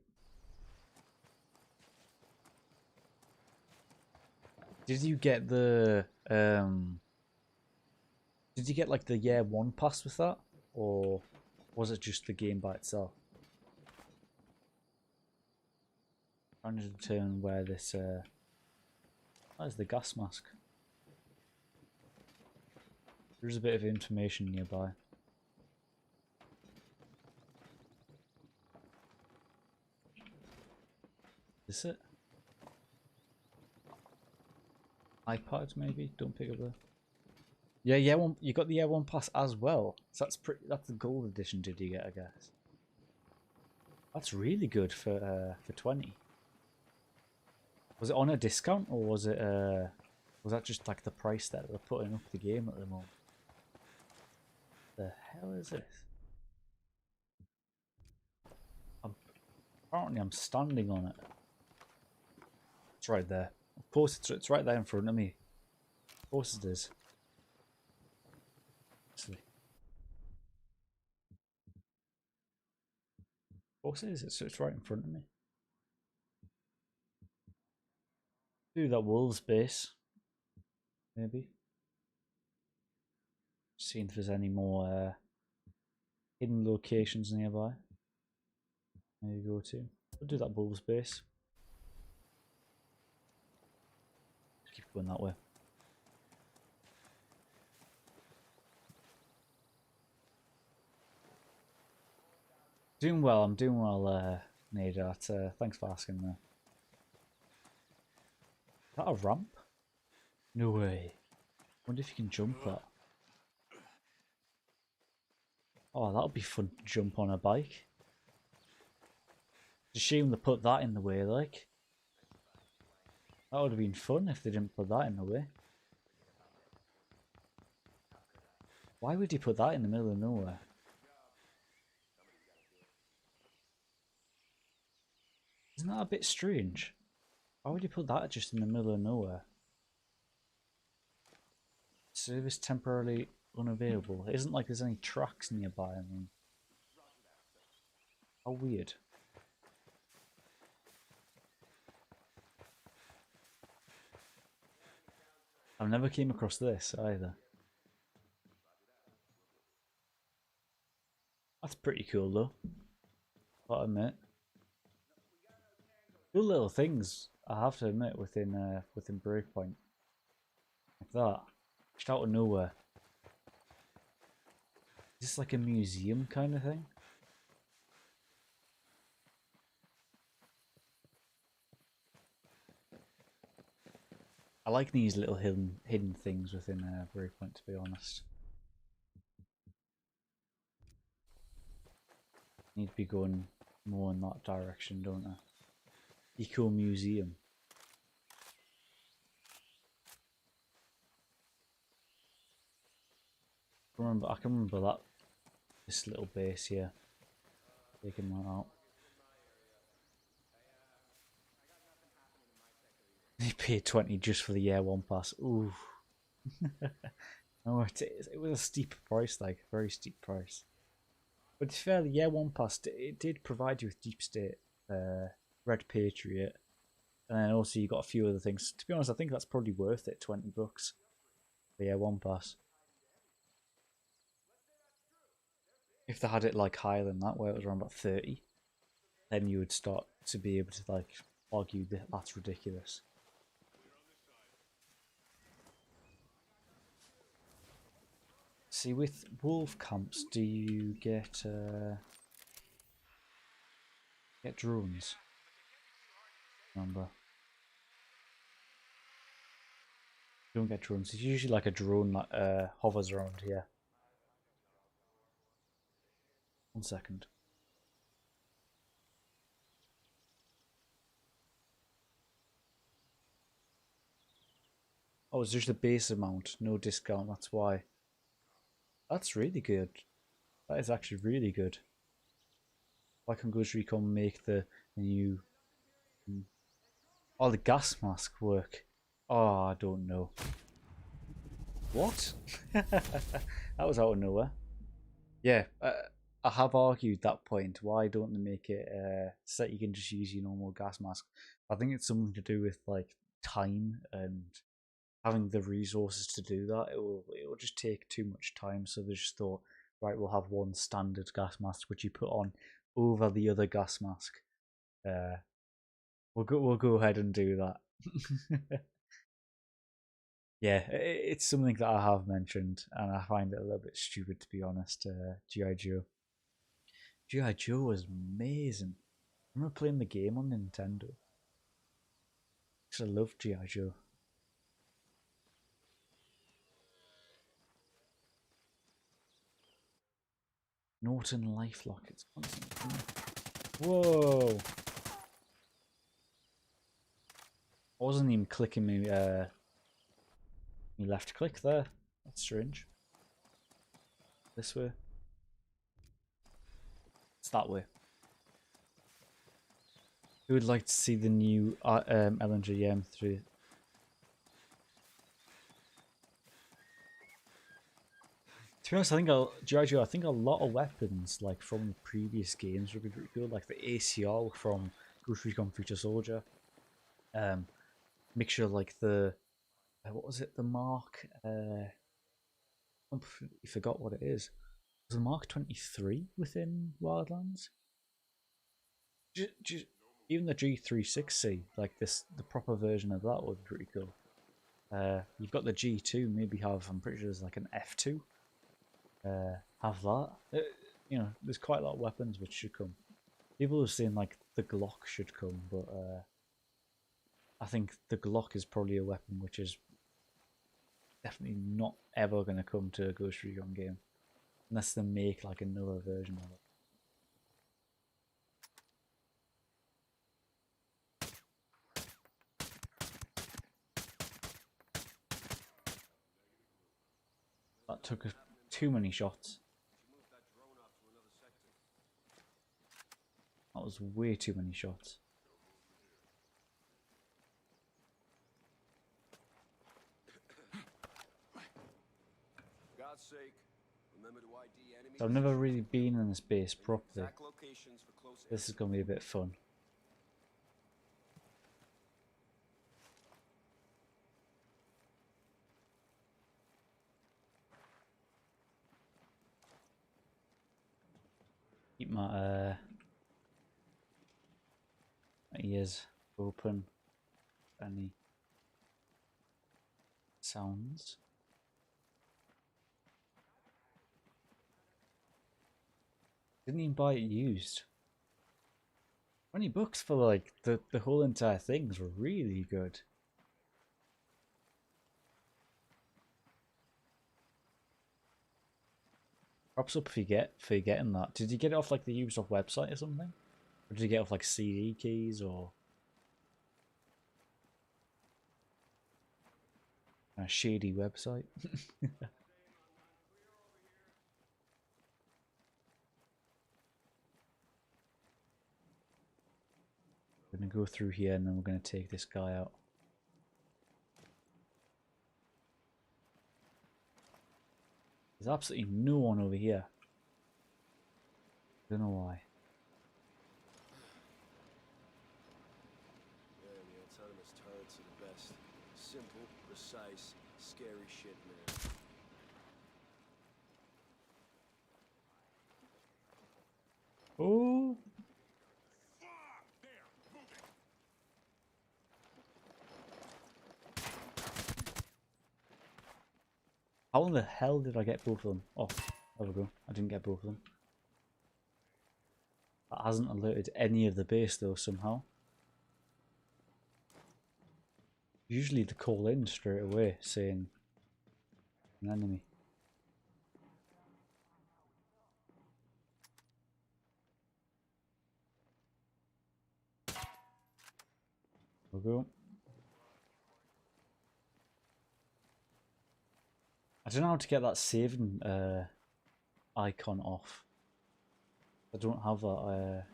Did you get the did you get like the year one pass with that? Or was it just the game by itself? Trying to determine where this that is the gas mask. There's a bit of information nearby. Is it? iPad maybe? Don't pick up the. Yeah, yeah, one. You got the year one pass as well. So that's pretty. That's the gold edition. Did you get? I guess. That's really good for 20. Was it on a discount or was it was that just like the price that they're putting up the game at the moment? The hell is this? Apparently I'm standing on it. It's right there. Of course it's right there in front of me. Of course it is. Actually. Of course it is. It's right in front of me. Do that wolves base. Maybe. Seeing if there's any more hidden locations nearby. There you go to. We'll do that wolves base. Keep going that way. Doing well, I'm doing well, Nadat. Thanks for asking there. Is that a ramp? No way. Wonder if you can jump that. Oh, that'll be fun to jump on a bike. It's a shame they put that in the way, like. That would have been fun if they didn't put that in the way. Why would you put that in the middle of nowhere? Isn't that a bit strange? Why would you put that just in the middle of nowhere? Service temporarily unavailable. It isn't like there's any tracks nearby. I mean, how weird. I've never came across this either. That's pretty cool though. I'll admit. Cool little things, I have to admit, within Breakpoint. Like that. Just out of nowhere. Is this like a museum kind of thing? I like these little hidden things within Breakpoint, to be honest. Need to be going more in that direction, don't I? Eco Museum. I can remember that. This little base here. Taking that out. He paid 20 just for the year one pass. Ooh. No, it was a steep price, like a very steep price. But to be fair, the year one pass it did provide you with Deep State, Red Patriot, and then also you got a few other things. To be honest, I think that's probably worth it. $20 for the year one pass. If they had it like higher than that, where it was around about 30, then you would start to be able to like argue that that's ridiculous. See, with wolf camps, do you get drones? Remember, you don't get drones. It's usually like a drone that hovers around here. 1 second. Oh, it's just the base amount, no discount. That's why. That's really good. That is actually really good. Why can't Ghost Recon make the new... Oh, the gas mask work. Oh, I don't know. What? That was out of nowhere. Yeah, I have argued that point. Why don't they make it so that you can just use your normal gas mask? I think it's something to do with like time and having the resources to do that. It will just take too much time. So they just thought, right, we'll have one standard gas mask which you put on over the other gas mask. We'll go ahead and do that. Yeah, it's something that I have mentioned, and I find it a little bit stupid to be honest. G.I. Joe. G.I. Joe was amazing. I remember playing the game on Nintendo. I loved G.I. Joe. Norton Lifelock. It's constantly. Whoa! I wasn't even clicking me left click there. That's strange. This way. It's that way. Who would like to see the new LNG M3? To be honest, I think G.I. Joe, I think a lot of weapons like from the previous games would be pretty cool, like the ACR from Ghost Recon Future Soldier. Mixture like the what was it? The Mark. I forgot what it is. Was the Mark 23 within Wildlands? Even the G360, like this, the proper version of that would be pretty cool. You've got the G2, maybe have. I'm pretty sure there's like an F2. Have that. You know, there's quite a lot of weapons which should come. People are saying like the Glock should come, but I think the Glock is probably a weapon which is definitely not ever going to come to a Ghost Recon game unless they make like another version of it. That took too many shots. That was way too many shots. God's sake, remember to ID enemies. I've never really been in this base properly. This is going to be a bit fun. Keep my ears open. Any sounds? Didn't even buy it used. $20 for like the whole entire thing's really good. Props up for getting that. Did you get it off like the Ubisoft website or something? Or did you get off like CD keys or a shady website? We're gonna go through here and then we're gonna take this guy out. There's absolutely no one over here. Don't know why. Yeah, the autonomous turrets are the best. Simple, precise, scary shit, man. Oh! How in the hell did I get both of them? Oh, there we go. I didn't get both of them. That hasn't alerted any of the base though somehow. Usually they call in straight away saying an enemy. There we go. I don't know how to get that saving icon off. I don't have that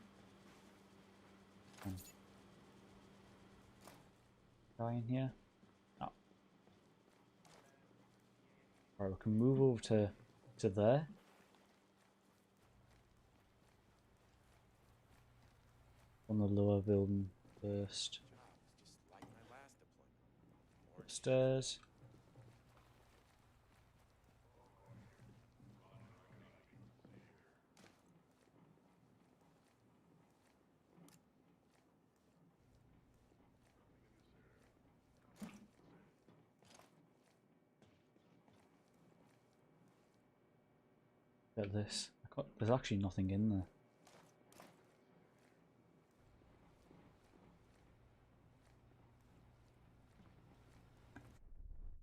guy in here. Oh. Alright, we can move over to there. On the lower building first. Upstairs. Get this. There's actually nothing in there.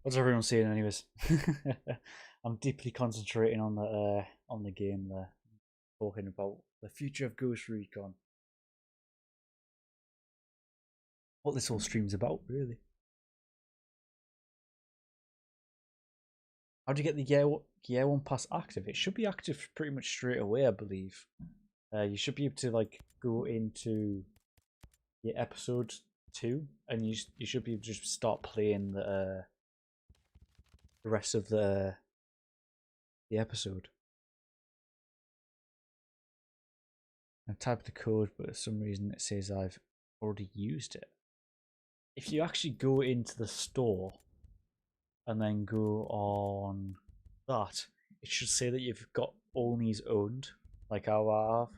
What's everyone saying, anyways? I'm deeply concentrating on the game there, talking about the future of Ghost Recon. What this whole stream's about, really. How do you get the year 1 pass active? It should be active pretty much straight away, I believe. You should be able to like go into your episode 2, and you should be able to just start playing the rest of the episode. I've typed the code, but for some reason it says I've already used it. If you actually go into the store and then go on that, it should say that you've got all these owned, like how I have.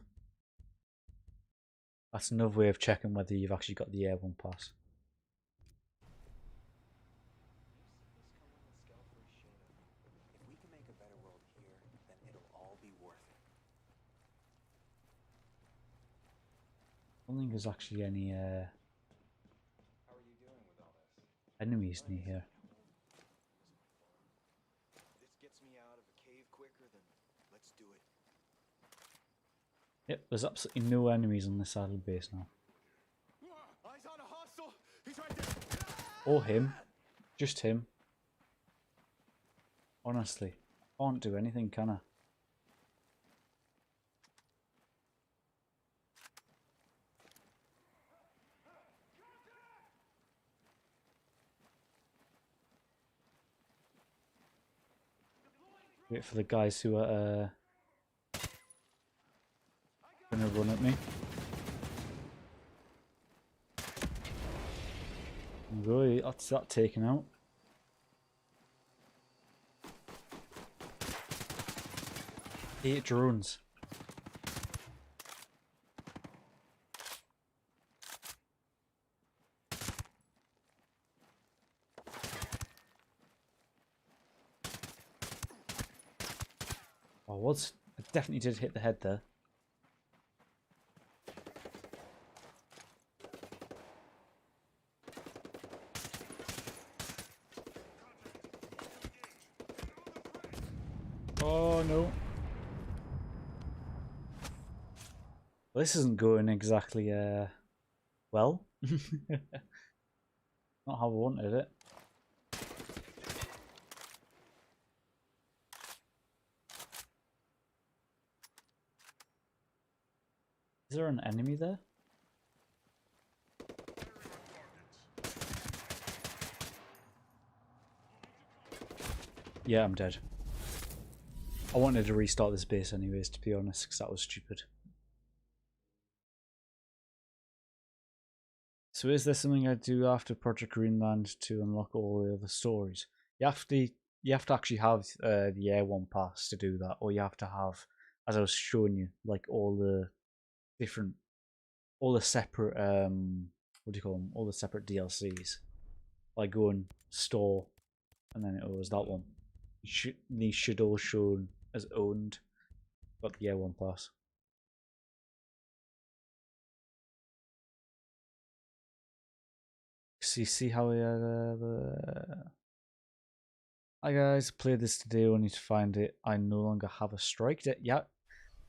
That's another way of checking whether you've actually got the Air 1 pass. If we can make a better world here, then it'll all be worth it. I don't think there's actually any How are you doing with all this? enemies near here. This gets me out of a cave quicker than let's do it. Yep, there's absolutely no enemies on this side of the base now. Eyes on a hostile. He's right there. Or him. Just him. Honestly. Can't do anything, can I? Wait for the guys who are gonna run at me. Really, that's that taken out. Eight drones. Oh, I definitely did hit the head there. Oh no. Well, this isn't going exactly well. Not how I wanted it. Is there an enemy there? Yeah, I'm dead. I wanted to restart this base anyways, to be honest, because that was stupid. So is there something I do after Project Greenland to unlock all the other stories? You have to actually have the Year 1 pass to do that, or you have to have, as I was showing you, like all the separate what do you call them? All the separate DLCs. Like go and store, and then it was that one. These should all shown as owned, but the Year 1 pass. So you see how we Hi guys, played this today only to find it. I no longer have a strike. Yeah,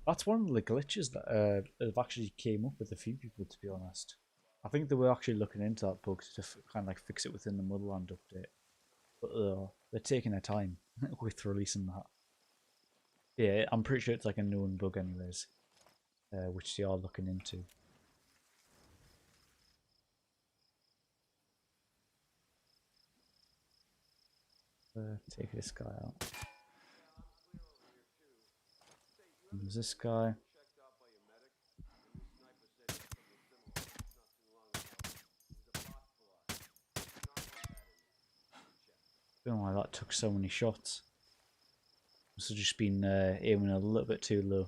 that's one of the glitches that have actually came up with a few people, to be honest. I think they were actually looking into that bug to kind of like fix it within the Motherland update. But they're taking their time with releasing that. Yeah, I'm pretty sure it's like a known bug anyways, which they are looking into. Take this guy out. And there's this guy. I don't know why that took so many shots. Must have just been aiming a little bit too low.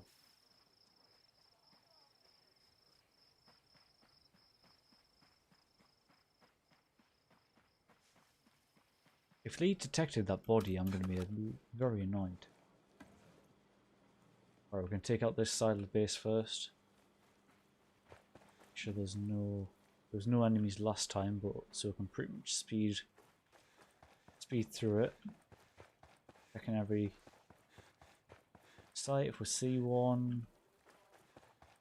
If they detected that body, I'm going to be very annoyed. Alright, we're going to take out this side of the base first. Make sure there was no enemies last time, but so we can pretty much speed through it. Checking every site. If we see one,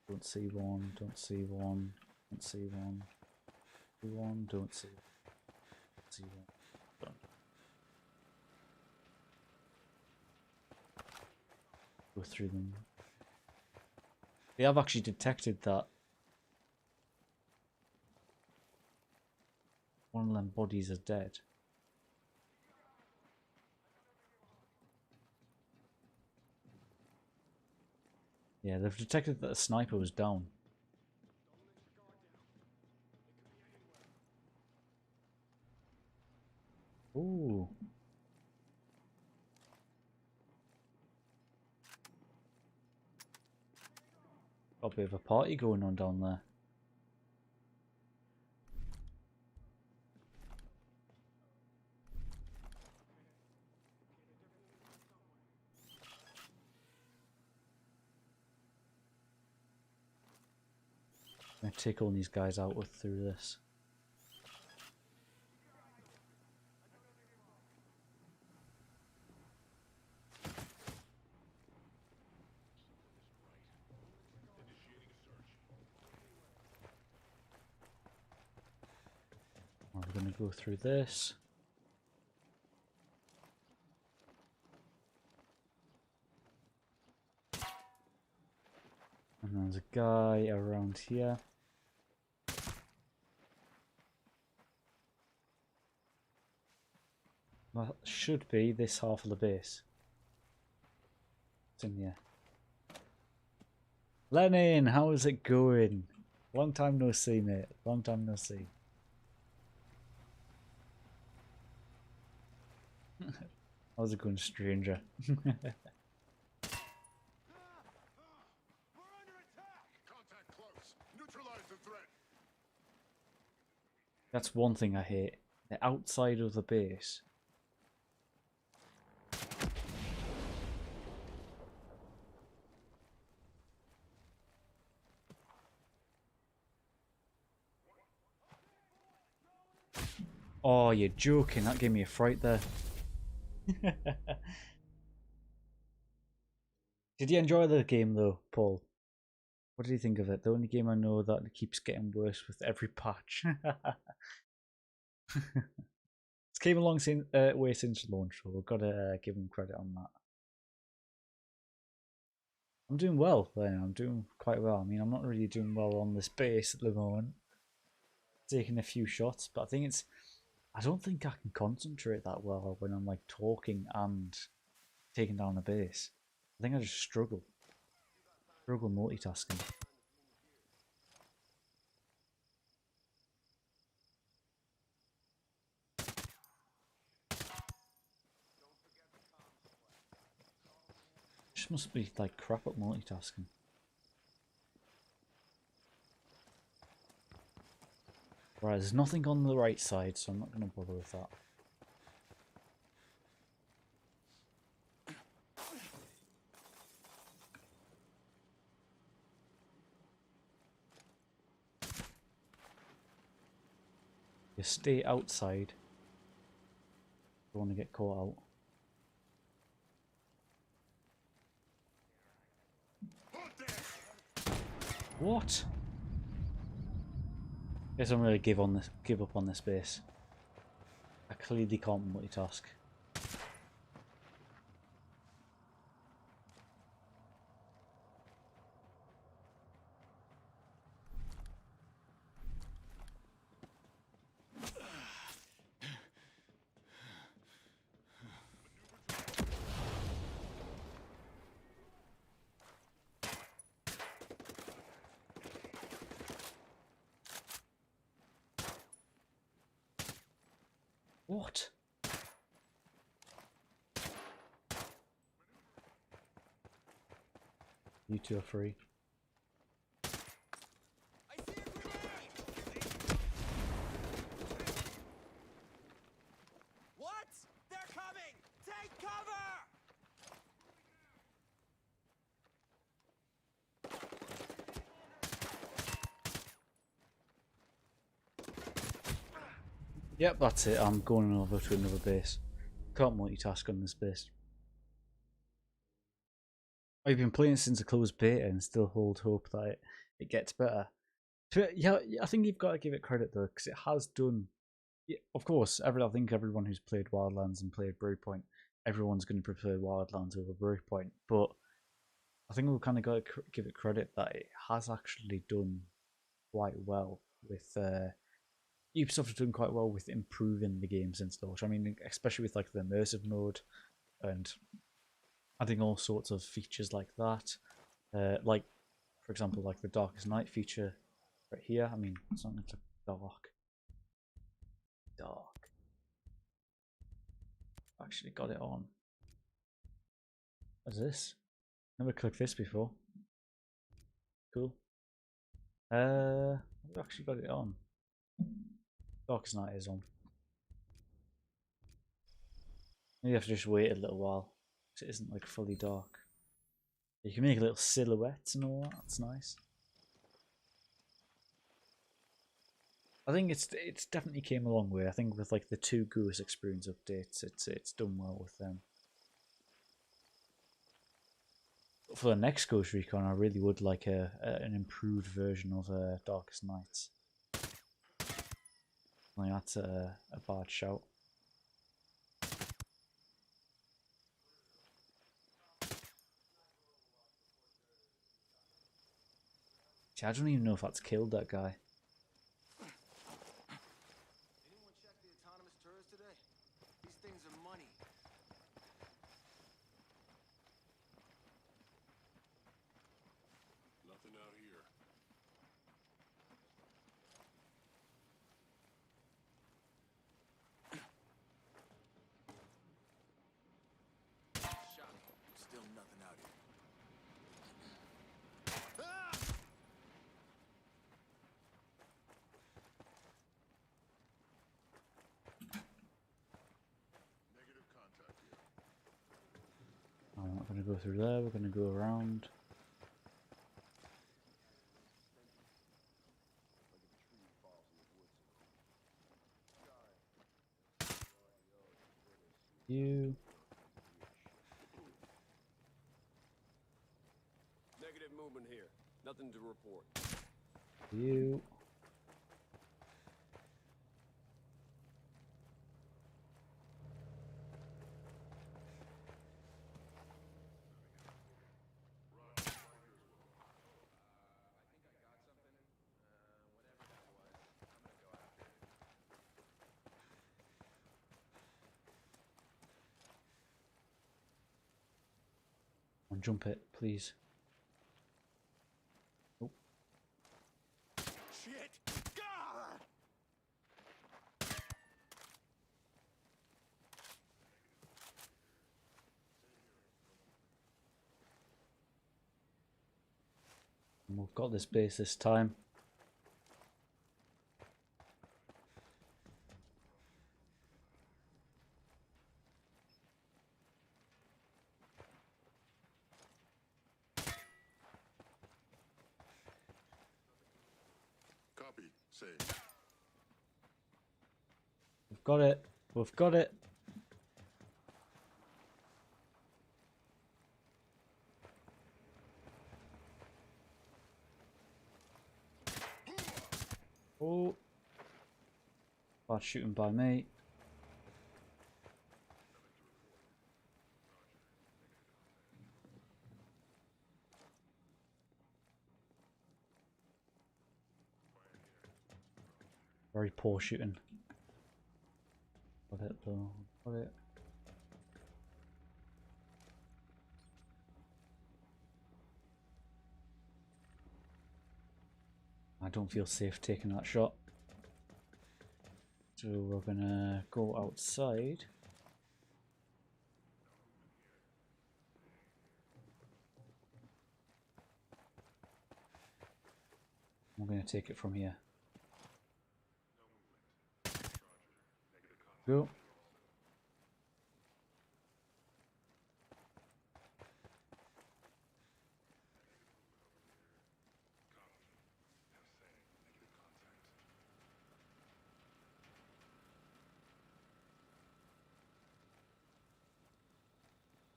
don't see one, don't see one, don't see one, see one, don't see one. Done. Go through them. They have actually detected that one of them bodies is dead. Yeah, they've detected that the sniper was down. Ooh. Got a bit of a party going on down there. I'm gonna take all these guys out through this. We're gonna go through this. And there's a guy around here. That should be this half of the base. It's in here. Lenin, how is it going? Long time no see, mate. Long time no see. How's it going, stranger? That's one thing I hate. The outside of the base. Oh, you're joking. That gave me a fright there. Did you enjoy the game though, Paul? What do you think of it? The only game I know that keeps getting worse with every patch. It's came a long way since launch, so we've got to give them credit on that. I'm doing well, I'm doing quite well. I mean, I'm not really doing well on this base at the moment. Taking a few shots, but I think it's... I don't think I can concentrate that well when I'm like talking and taking down a base. I think I just struggle. Struggle multitasking. Just must be like crap at multitasking. Right, there's nothing on the right side, so I'm not going to bother with that. You stay outside. Don't want to get caught out. What? Guess I'm gonna give up on this base. I clearly can't multitask. What? You two are free. What? They're coming! Take cover! Yep, that's it. I'm going over to another base. Can't multitask on this base. I've been playing since the closed beta and still hold hope that it gets better. Yeah, I think you've got to give it credit though, because it has done. Yeah, of course, I think everyone who's played Wildlands and played Breakpoint, everyone's going to prefer Wildlands over Breakpoint. But I think we've kind of got to give it credit that it has actually done quite well with. Ubisoft have done quite well with improving the game since launch. I mean, especially with like the immersive mode and adding all sorts of features like that. Like, for example, like the Darkest Night feature right here. I mean, it's not like dark. Dark. Actually got it on. What's this? Never clicked this before. Cool. We've actually got it on. Darkest Night is on. Maybe you have to just wait a little while, because it isn't like fully dark. You can make little silhouettes and all that. That's nice. I think it's definitely came a long way. I think with like the 2 Goose experience updates, it's done well with them. For the next Ghost Recon, I really would like an improved version of Darkest Nights. I think that's a bad shout. See, I don't even know if that's killed that guy. Anyone check the autonomous turrets today? These things are money. Nothing out here. Shocking. Still nothing out here. Ah! Negative contact here. I'm not going to go through there. We're going to go around. You. Negative movement here. Nothing to report. You. Jump it, please. Oh. Shit! God! We've got this base this time. Copy. Say. We've got it. We've got it. Oh. Bad shooting by me. Very poor shooting. Got it though. Got it. I don't feel safe taking that shot. So we're gonna go outside. We're gonna take it from here. Go.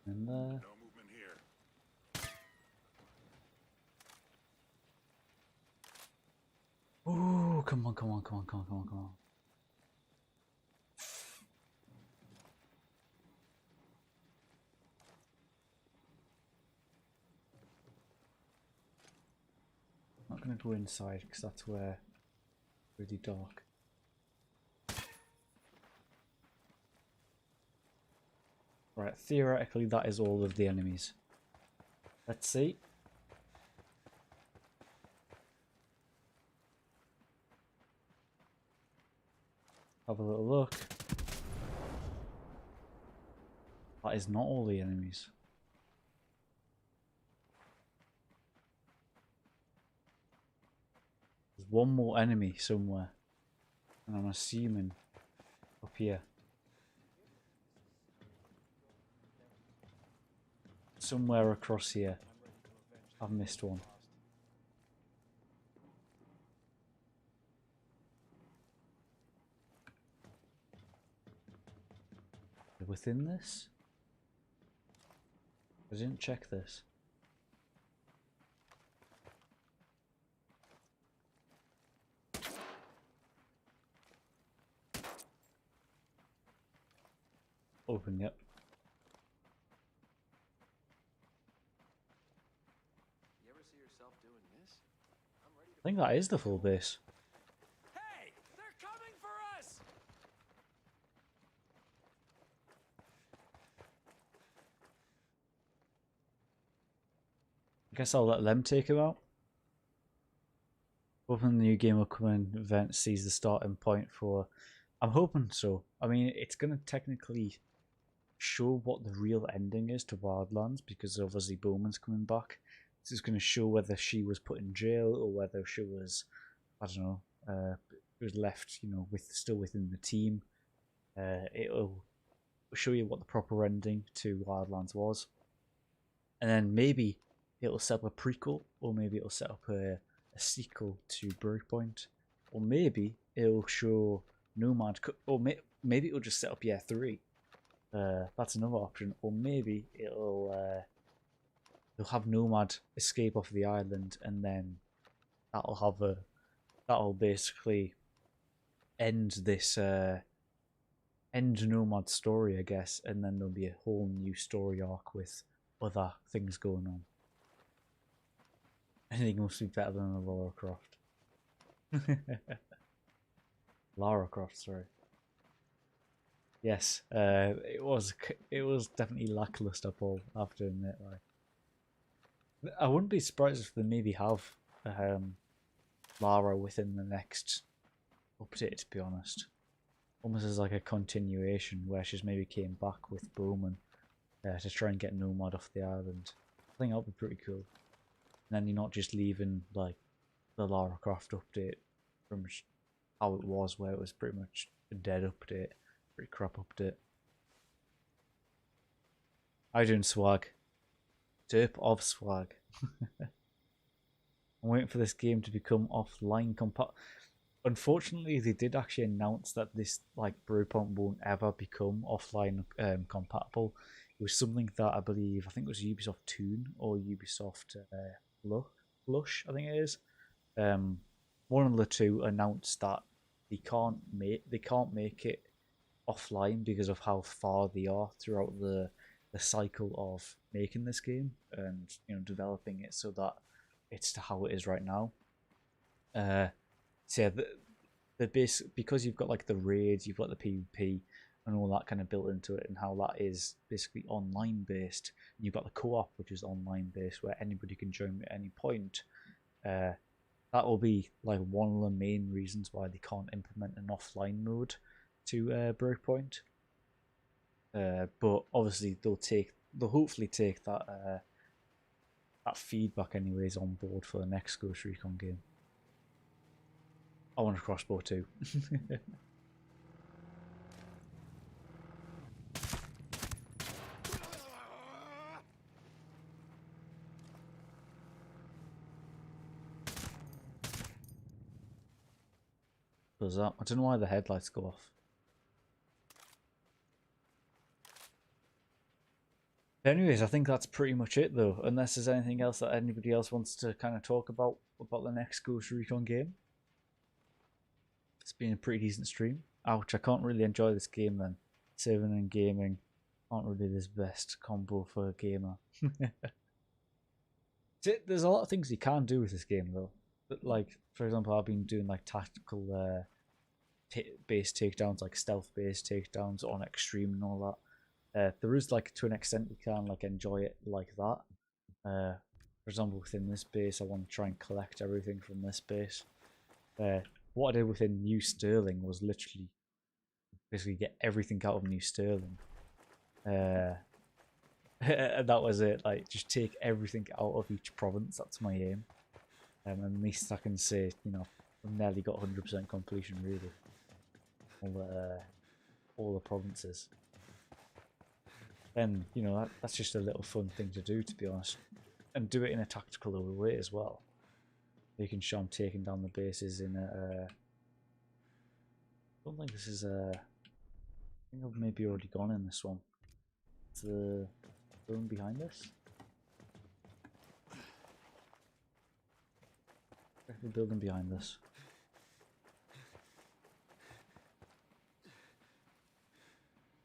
In there. No movement here. Oh, come on, come on, come on, come on, come on, come on. I'm not gonna go inside because that's where it's really dark. Right, theoretically that is all of the enemies. Let's see. Have a little look. That is not all the enemies. There's one more enemy somewhere. And I'm assuming up here. Somewhere across here. I've missed one. Within this? I didn't check this. Open, yep. You ever see yourself doing this? I'm ready to. I think that is the full base. Hey! They're coming for us! I guess I'll let them take him out. Hoping the new game upcoming event sees the starting point for... I'm hoping so. I mean, it's going to technically show what the real ending is to Wildlands because obviously Bowman's coming back. This is going to show whether she was put in jail or whether she was, I don't know, was left, you know, still within the team. It'll show you what the proper ending to Wildlands was. And then maybe it'll set up a prequel, or maybe it'll set up a sequel to Breakpoint, or maybe it'll show Nomad, or maybe it'll just set up Year 3. That's another option, or maybe it'll they'll have Nomad escape off the island, and then that'll basically end this end Nomad's story, I guess, and then there'll be a whole new story arc with other things going on. Anything must be better than a Lara Croft. Lara Croft, sorry. Yes, it was definitely lackluster, Paul. I have to admit, like, I wouldn't be surprised if they maybe have Lara within the next update, to be honest. Almost as like a continuation where she's maybe came back with Bowman to try and get Nomad off the island. I think that would be pretty cool. And then you're not just leaving like the Lara Croft update from how it was, where it was pretty much a dead update, pretty crap update. How you doing, Swag? Derp of Swag. I'm waiting for this game to become offline compatible. Unfortunately, they did actually announce that this like Breakpoint won't ever become offline compatible. It was something that I think it was Ubisoft Toon or Ubisoft Flush, I think it is. One of the two announced that they can't make it offline because of how far they are throughout the cycle of making this game and developing it so that it's to how it is right now. So yeah, the base, because you've got like the raids, you've got the PvP and all that kind of built into it, and how that is basically online based. And you've got the co-op, which is online based, where anybody can join at any point. That will be like one of the main reasons why they can't implement an offline mode to Breakpoint. But obviously they'll hopefully take that feedback anyways on board for the next Ghost Recon game. I want a crossbow too. Does that? I don't know why the headlights go off. Anyways, I think that's pretty much it though, unless there's anything else that anybody else wants to kind of talk about the next Ghost Recon game. It's been a pretty decent stream. Ouch, I can't really enjoy this game then. Saving and gaming aren't really the best combo for a gamer. There's a lot of things you can do with this game though. But like, for example, I've been doing like tactical based takedowns, like stealth based takedowns on extreme and all that. There is like, to an extent, you can like enjoy it like that. For example, within this base, I want to try and collect everything from this base. What I did within New Sterling was literally basically get everything out of New Sterling. And that was it. Like, just take everything out of each province. That's my aim. And at least I can say, I've nearly got 100% completion, really. All the provinces. And, that's just a little fun thing to do, to be honest. And do it in a tactical way as well. You can show I'm taking down the bases in a... I don't think this is a... I think I've maybe already gone in this one. It's the building behind us. The building behind us.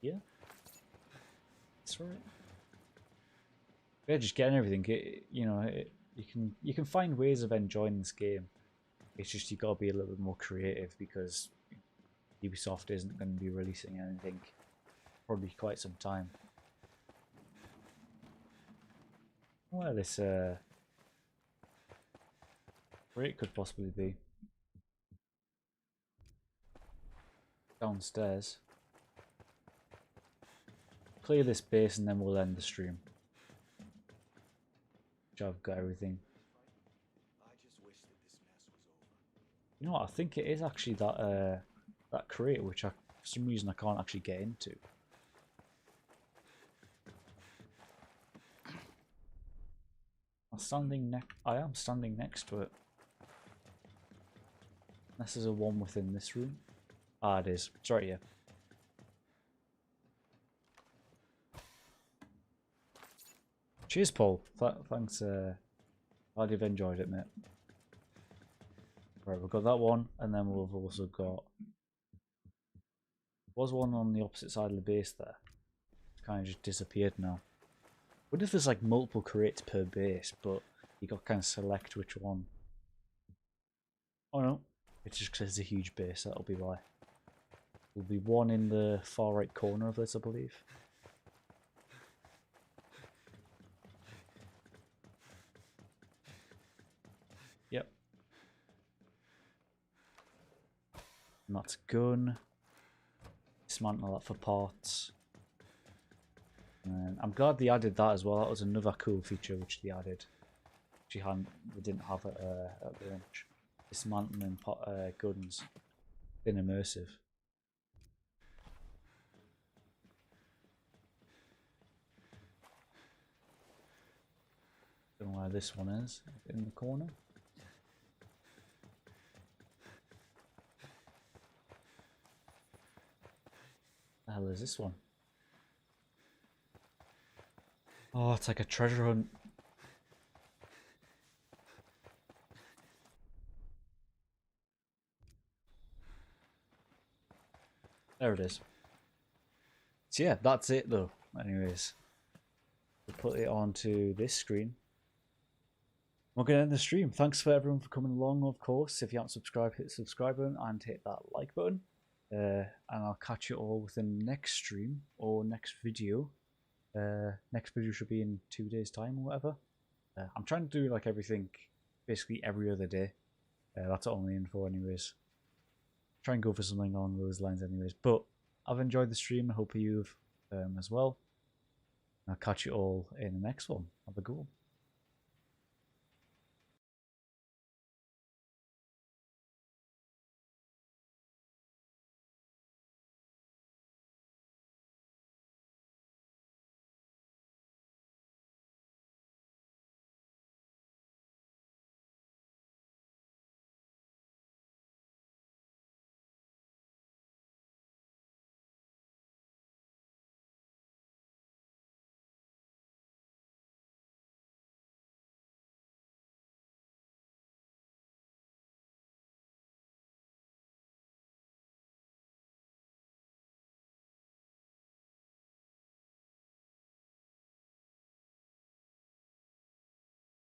Yeah. That's right. Yeah, just getting everything. You can find ways of enjoying this game. It's just you got to be a little bit more creative because Ubisoft isn't going to be releasing anything probably quite some time. Where this rate could possibly be. Downstairs. Clear this base and then we'll end the stream. I've got everything. You know what? I think it is actually that that crate, which for some reason I can't actually get into. I am standing next to it. This is a one within this room. Ah, it is. It's right here. Cheers, Paul. Thanks. Glad you've enjoyed it, mate. Right, we've got that one, and then we've also got... Was one on the opposite side of the base there. It's kind of just disappeared now. What if there's like multiple crates per base, but you got kind of select which one? Oh no, it's just because it's a huge base, that'll be why. There'll be one in the far right corner of this, I believe. Yep. And that's a gun. Dismantle that for parts. And I'm glad they added that as well. That was another cool feature which they added. They didn't have it at launch. Dismantling guns. Been immersive. Don't know where this one is. In the corner. The hell is this one? Oh, it's like a treasure hunt. There it is. So yeah, that's it though. Anyways, we'll put it onto this screen. We're going to end the stream. Thanks for everyone for coming along, of course. If you haven't subscribed, hit the subscribe button and hit that like button. And I'll catch you all within the next stream or next video. Next video should be in 2 days' time or whatever. I'm trying to do like everything basically every other day. That's all I'm aiming for anyways. Try and go for something along those lines anyways. But I've enjoyed the stream. I hope you've as well. I'll catch you all in the next one. Have a good one.